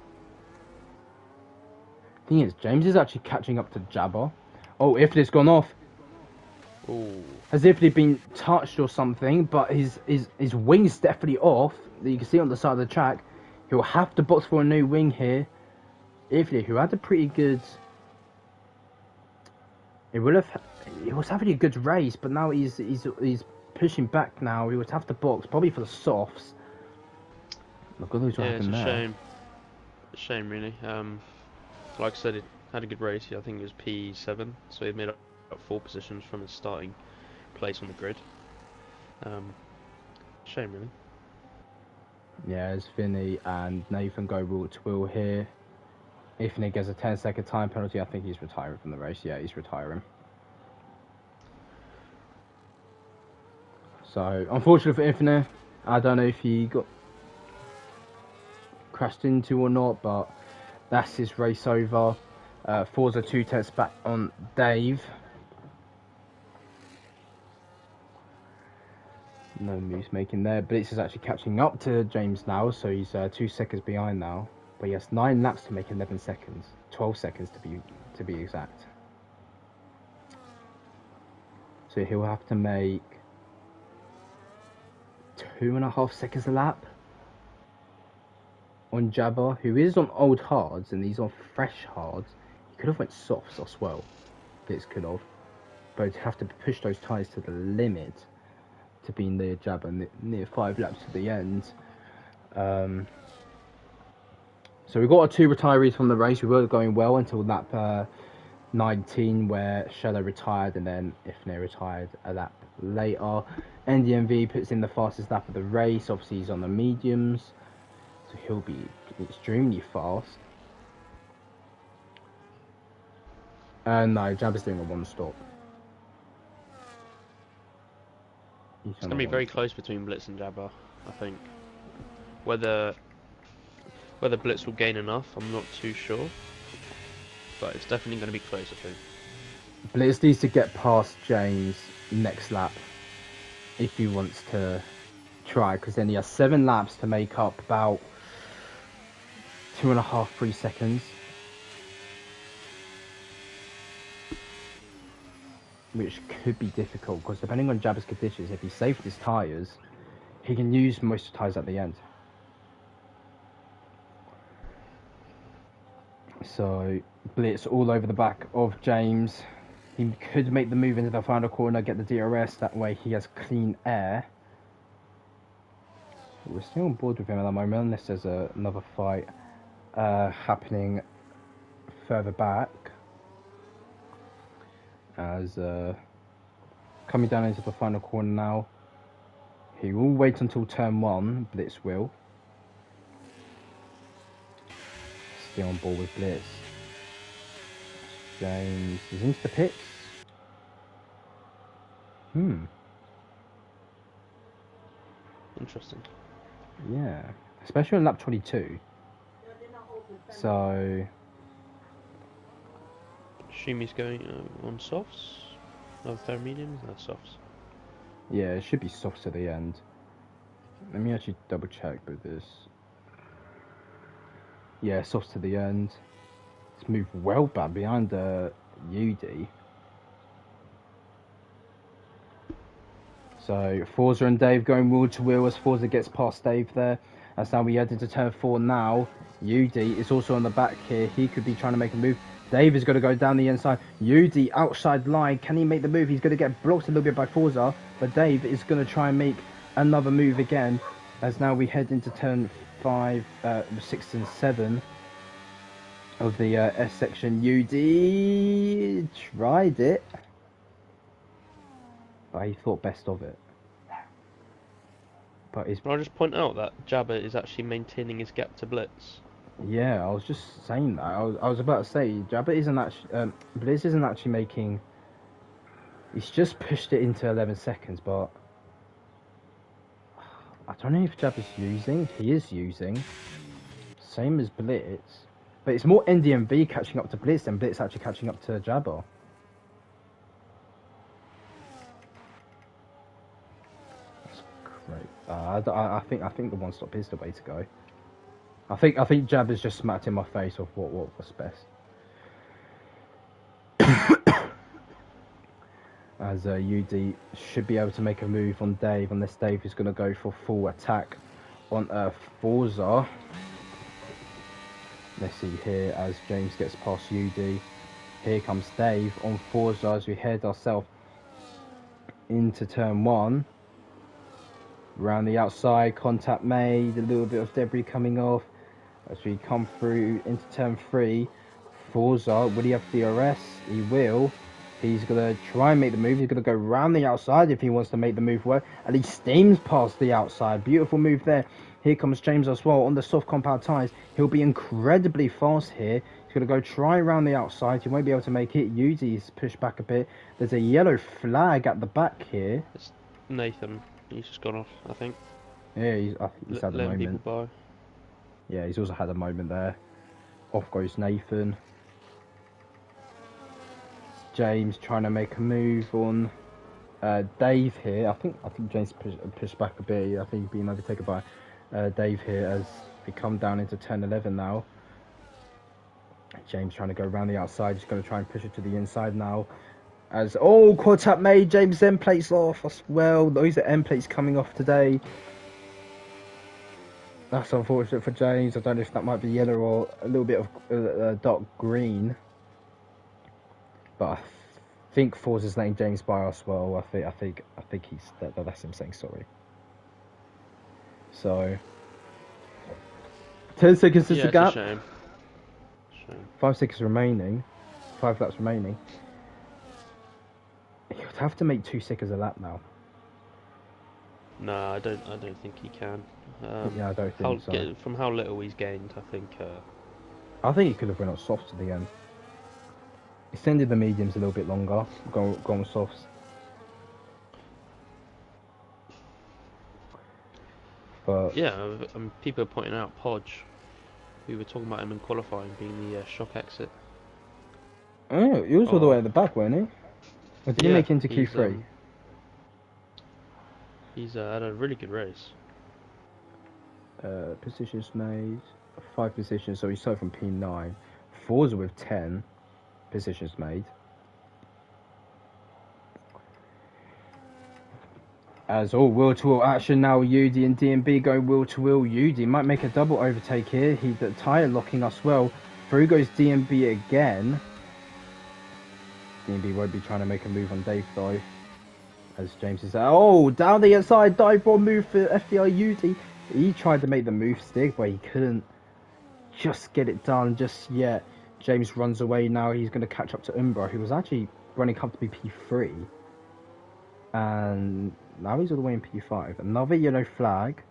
Thing is, James is actually catching up to Jabba. Oh, Ifley's gone off. Ooh. As if they've been touched or something, but his wing's definitely off. You can see on the side of the track. He'll have to box for a new wing here. Ifley, who had a pretty good... He was having a good race, but now he's pushing back now. He would have to box, probably for the softs. Look at those what happened there. Shame. It's a shame, really. Like I said, it had a good race. I think it was P7, so he made up 4 positions from his starting place on the grid. Shame, really. Yeah, as Vinny and Nathan go wheel to wheel here. If Nick gets a 10-second time penalty, I think he's retiring from the race. Yeah, he's retiring. So, unfortunately for Infinite, I don't know if he got crashed into or not, but that's his race over. Forza 2 tests back on Dave. No moves making there. Blitz is actually catching up to James now, so he's 2 seconds behind now. But he has 9 laps to make 11 seconds. 12 seconds to be exact. So he'll have to make 2.5 seconds a lap on Jabba, who is on old hards and he's on fresh hards. He could have went softs as well. Blitz could have. But he'd have to push those tyres to the limit to be near Jabba, near 5 laps to the end. So we got our 2 retirees from the race. We were going well until lap 19, where Shadow retired, and then Ifne retired a lap later. NDMV puts in the fastest lap of the race. Obviously, he's on the mediums, so he'll be extremely fast. No, Jabba's doing a 1-stop. He's It's on the going to be very one. close between Blitz and Jabba, I think. Whether Blitz will gain enough, I'm not too sure. But it's definitely going to be close, I think. Blitz needs to get past James next lap if he wants to try, because then he has 7 laps to make up about 2.5, 3 seconds. Which could be difficult, because depending on Jabba's conditions, if he saved his tyres, he can use most of the tyres at the end. So, Blitz all over the back of James. He could make the move into the final corner, get the DRS, that way he has clean air. We're still on board with him at the moment, unless there's another fight happening further back. As coming down into the final corner now. He will wait until turn 1, Blitz will. Still on board with Blitz. James is into the pits. Interesting. Yeah. Especially on lap 22. So... Shumi's going on softs. No, third medium? No, softs. yeah, it should be soft to the end. Let me actually double check with this. Yeah, soft to the end. It's moved well back behind UD. So Forza and Dave going wheel to wheel as Forza gets past Dave there. That's now we head into turn 4 now. UD is also on the back here. He could be trying to make a move. Dave is going to go down the inside. UD outside line. Can he make the move? He's going to get blocked a little bit by Forza. But Dave is going to try and make another move again. As now we head into turn 5, 6 and 7 of the S section. UD tried it. But he thought best of it. But his... I'll just point out that Jabba is actually maintaining his gap to Blitz. Yeah, I was just saying that. I was about to say, Jabba isn't actually... Blitz isn't actually making... He's just pushed it into 11 seconds, but... I don't know if Jabba's using. He is using. Same as Blitz. But it's more NDMV catching up to Blitz than Blitz actually catching up to Jabba. Right. I think the one stop is the way to go. I think Jabba's just smacked in my face of what was best. As UD should be able to make a move on Dave, unless Dave is going to go for full attack on Forza. Let's see here as James gets past UD. Here comes Dave on Forza as we head ourselves into turn 1. Around the outside, contact made, a little bit of debris coming off. As we come through into turn 3, Forza, will he have DRS? He will. He's going to try and make the move. He's going to go round the outside if he wants to make the move work. And he steams past the outside. Beautiful move there. Here comes James as well on the soft compound tyres. He'll be incredibly fast here. He's going to go try around the outside. He won't be able to make it. Uzi's pushed back a bit. There's a yellow flag at the back here. It's Nathan. He's just gone off, I think. Yeah, he's had a letting moment. people by. Yeah, he's also had a moment there. Off goes Nathan. James trying to make a move on Dave here. I think James pushed back a bit. I think he's being overtaken by Dave here as we come down into turn 11 now. James trying to go around the outside. He's going to try and push it to the inside now. As quad tap made. James end plates off as well. Those are end plates coming off today. That's unfortunate for James. I don't know if that might be yellow or a little bit of dark green. But I think Forza's letting James by as well. I think that's him saying sorry. So 10 seconds is the gap. It's a shame. 5 seconds remaining. 5 laps remaining. He would have to make 2 seconds a lap now. No, I don't think he can. Yeah, I don't think so. From how little he's gained, I think. I think he could have went on softs to the end. Extended the mediums a little bit longer. Go on softs. But Yeah, people are pointing out Podge. We were talking about him in qualifying being the shock exit. oh, he was all the way Oh, at the back, wasn't he? Or did he yeah, make it into Q3? he's had a really good race. Positions made, 5 positions, so he started from P9. Forza with 10 positions made. As all wheel-to-wheel action now, UD and DMB going wheel-to-wheel. UD might make a double overtake here. The tyre locking us well. Through goes DMB again. DMB won't be trying to make a move on Dave though. As James is oh, down the inside, dive bomb move for FDR UD. He tried to make the move stick, but he couldn't just get it done just yet. James runs away now. He's going to catch up to Umbra, who was actually running comfortably P3. And now he's all the way in P5. Another yellow flag.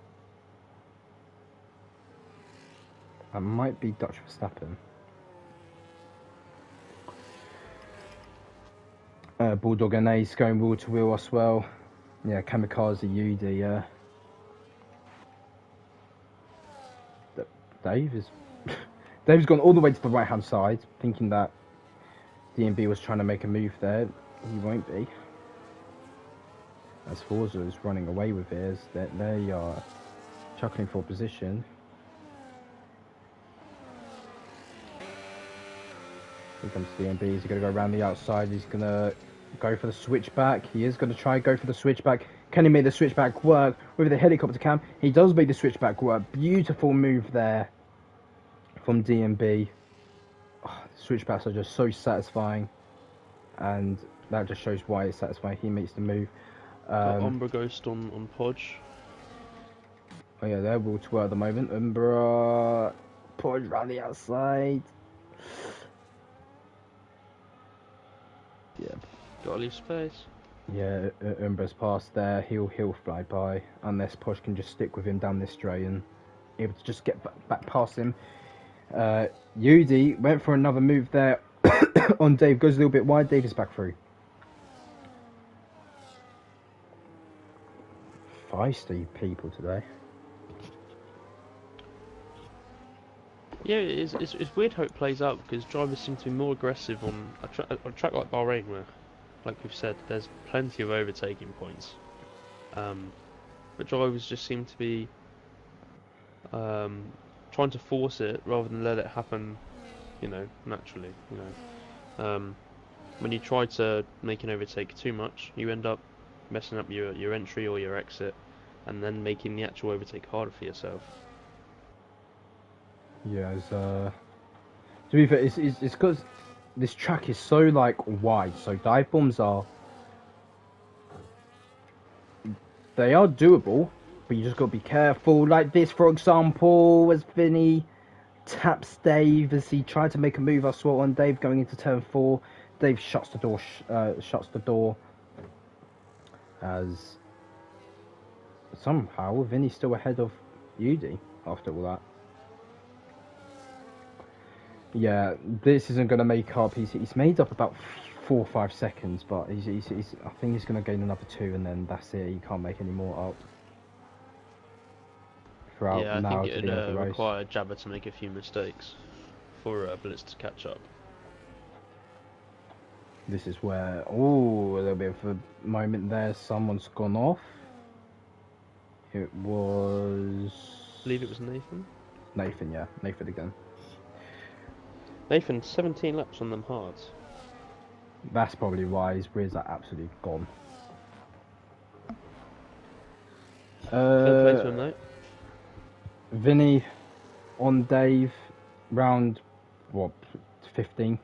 That might be Dutch Verstappen. Bulldog and Ace going wheel to wheel as well. Yeah, Kamikaze UD, yeah. Dave is... Dave's gone all the way to the right hand side, thinking that DMB was trying to make a move there. He won't be. As Forza is running away with it, as they are chuckling for position. Here comes DMB, he's going to go around the outside, he's going to go for the switchback. He is going to try and go for the switchback. Can he make the switchback work with the helicopter cam? He does make the switchback work. Beautiful move there from DMB. Oh, the switchbacks are just so satisfying, and that just shows why it's satisfying. He makes the move. Umbra Ghost on Podge. Oh yeah, they're wall to wheel at the moment. Umbra Podge around the outside. Yeah. Gotta leave space. Yeah, Umbra's past there. He'll fly by unless Podge can just stick with him down this straight and able to just get back past him. Yudi went for another move there on Dave. Goes a little bit wide. Dave is back through. Feisty people today. Yeah, it's weird how it plays out because drivers seem to be more aggressive on a track like Bahrain, where, like we've said, there's plenty of overtaking points. But drivers just seem to be trying to force it rather than let it happen, naturally. When you try to make an overtake too much, you end up messing up your entry or your exit, and then making the actual overtake harder for yourself. Yeah, to be fair, it's because this track is so wide. So dive bombs they are doable, but you just got to be careful. Like this, for example, as Vinny taps Dave as he tried to make a move. I saw on Dave going into turn 4. Dave shuts the door. As somehow Vinny's still ahead of Udi after all that. Yeah, this isn't going to make up. He's made up about 4 or 5 seconds, but I think he's going to gain another 2, and then that's it. He can't make any more up. Yeah, I think it'd require Jabba to make a few mistakes for Blitz to catch up. This is where, a little bit of a moment there. Someone's gone off. It was... I believe it was Nathan. Nathan, yeah. Nathan again. Nathan, 17 laps on them hards. That's probably why his rears are absolutely gone. Fair play to him, though. Vinny on Dave, round, 15.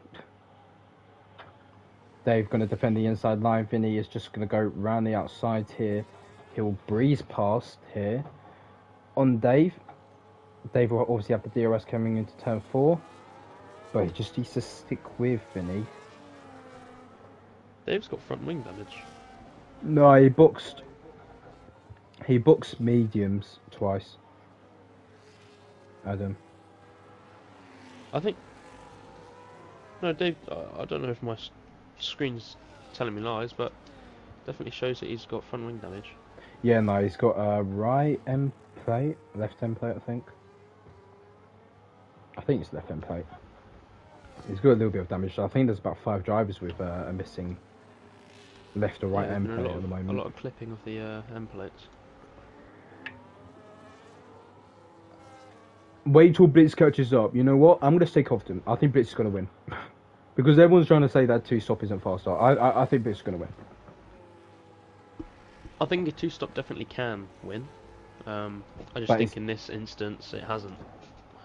Dave going to defend the inside line. Vinny is just going to go round the outside here. He'll breeze past here. On Dave. Dave will obviously have the DRS coming into turn 4. But he just needs to stick with Vinny. Dave's got front wing damage. No, he boxed mediums twice. Adam. I think... No, Dave, I don't know if my screen's telling me lies, but definitely shows that he's got front wing damage. Yeah, no, he's got right plate, left end plate, I think. I think it's left end plate. He's got a little bit of damage. So I think there's about 5 drivers with a missing left or right end plate at the moment. A lot of clipping of the end plates. Wait till Blitz catches up. You know what? I'm going to stay confident. I think Blitz is going to win. Because everyone's trying to say that 2-stop isn't faster. I think Blitz is going to win. I think a 2-stop definitely can win. I just think in this instance it hasn't.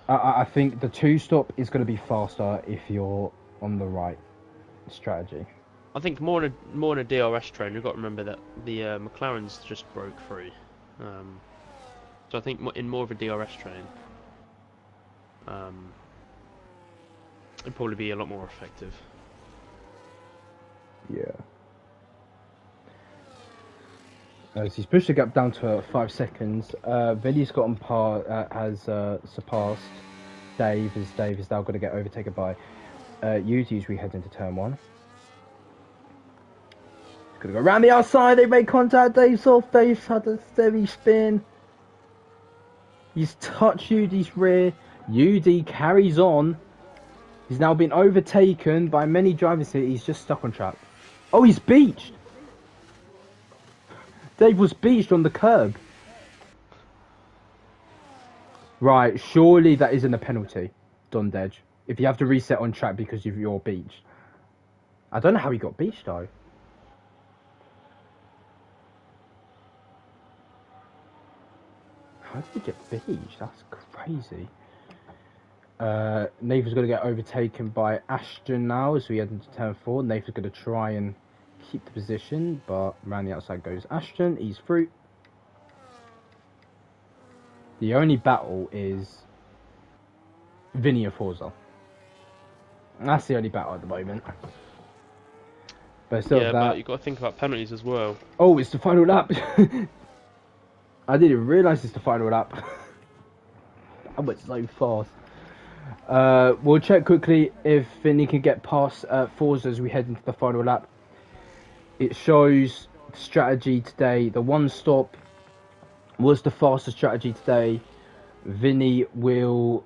I think the 2-stop is going to be faster if you're on the right strategy. I think more in a DRS train, you've got to remember that the McLarens just broke free. So I think in more of a DRS train, it'd probably be a lot more effective. Yeah. So he's pushed the gap down to 5 seconds. Vinny's got on par, has surpassed Dave, as Dave is now going to get overtaken by Yuji as we head into turn 1. He's going to go around the outside, they make contact, Dave's off, Dave's had a steady spin. He's touched Yudi's rear, Yudi carries on. He's now been overtaken by many drivers here, he's just stuck on track. Oh, he's beached! Dave was beached on the curb. Right, surely that isn't a penalty, Dondedge. If you have to reset on track because of your beach. I don't know how he got beached though. How did he get beached? That's crazy. Nathan's going to get overtaken by Ashton now as we head into turn 4. Nathan's going to try and keep the position, but around the outside goes Ashton. He's through. The only battle is Vinny and Forza. That's the only battle at the moment. But still, but you've got to think about penalties as well. Oh, it's the final lap. I didn't even realise it's the final lap. That went so fast. We'll check quickly if Vinny can get past Forza as we head into the final lap. It shows strategy today. The 1-stop was the fastest strategy today. Vinny will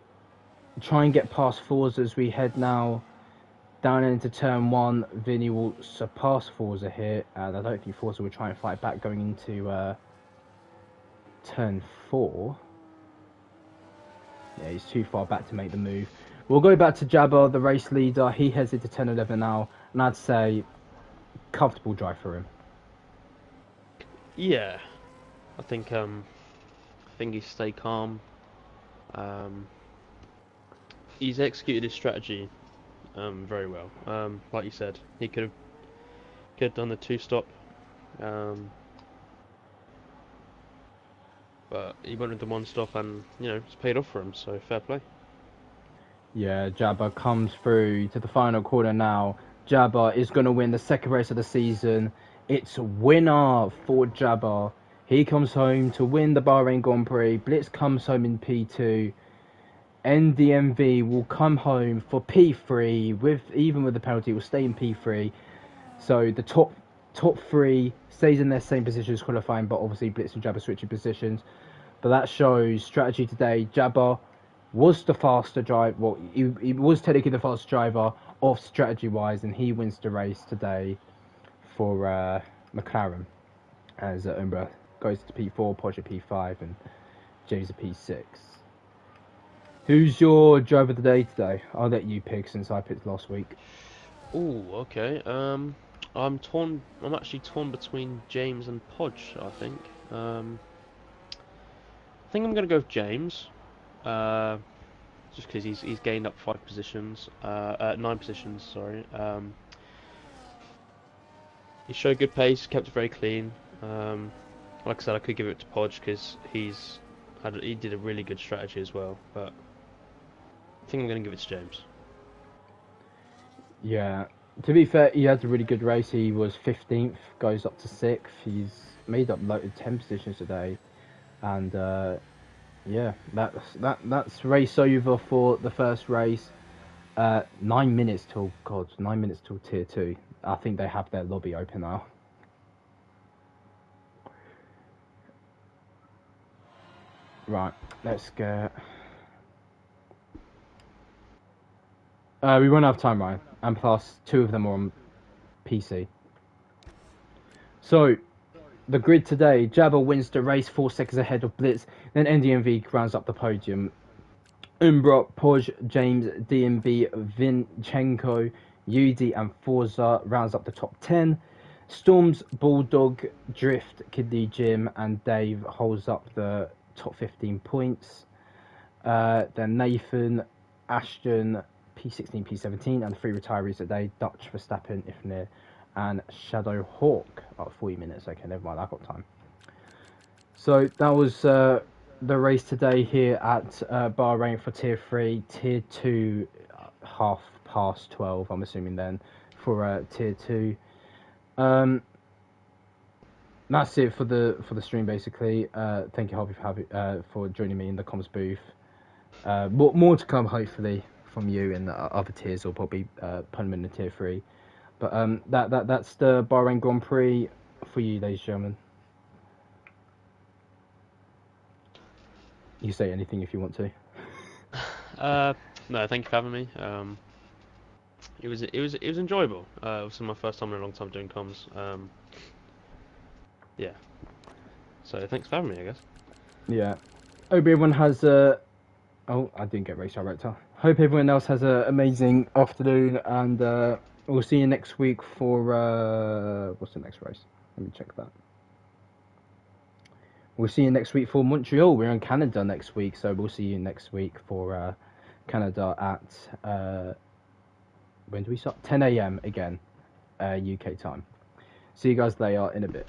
try and get past Forza as we head now down into turn 1. Vinny will surpass Forza here, and I don't think Forza will try and fight back going into turn 4. Yeah, he's too far back to make the move. We'll go back to Jabba, the race leader. He heads into turn 11 now, and I'd say comfortable drive for him. Yeah, I think he stayed calm. He's executed his strategy very well. Like you said, he could have done the 2-stop, but he went with the 1-stop, and it's paid off for him. So fair play. Yeah, Jabba comes through to the final corner now. Jabba is going to win the second race of the season. It's a winner for Jabba. He comes home to win the Bahrain Grand Prix. Blitz comes home in P2. NDMV will come home for P3. Even with the penalty, will stay in P3. So the top 3 stays in their same positions qualifying, but obviously Blitz and Jabba switching positions. But that shows strategy today. Jabba was the faster driver. Well, he was technically the fastest driver of strategy-wise, and he wins the race today for McLaren. As Umbra goes to P4, Porsche P5, and James a P6. Who's your driver of the day today? I'll let you pick since I picked last week. Oh, okay. I'm torn. I'm actually torn between James and Podge. I think. I think I'm going to go with James. Just because he's gained up 9 positions. Sorry. He showed good pace, kept it very clean. Like I said, I could give it to Podge because he did a really good strategy as well. But I think I'm going to give it to James. Yeah, to be fair, he had a really good race. He was 15th, goes up to 6th. He's made up 10 positions today, and yeah, that's race over for the first race. 9 minutes till 9 minutes till tier 2. I think they have their lobby open now. Right, let's get. We won't have time, Ryan, and plus 2 of them are on PC. So, the grid today: Jabber wins the race 4 seconds ahead of Blitz. Then NDMV rounds up the podium. Umbra, Poj, James, DMB, Vinchenko, UD, and Forza rounds up the top 10. Storms, Bulldog, Drift, Kidney Jim, and Dave holds up the top 15 points. Then Nathan, Ashton, P16, P17, and 3 retirees today: Dutch, Verstappen, Ifnir, and Shadow Hawk. 40 minutes. Okay, never mind. I got time. So that was the race today here at Bahrain for Tier 3. Tier 2, 12:30. I'm assuming then for Tier 2. That's it for the stream basically. Thank you, Harvey, for joining me in the comms booth. More to come hopefully from you in the other tiers, or probably put them in the Tier 3. But that's the Bahrain Grand Prix for you, ladies and gentlemen. You say anything if you want to. No, thank you for having me. It was enjoyable. It was my first time in a long time doing comms. Yeah. So thanks for having me, I guess. Yeah. Hope everyone has a. Oh, I didn't get race director. Hope everyone else has an amazing afternoon, and we'll see you next week for what's the next race? Let me check that. We'll see you next week for Montreal. We're in Canada next week, so we'll see you next week for Canada at when do we start? 10 a.m. again, UK time. See you guys later in a bit.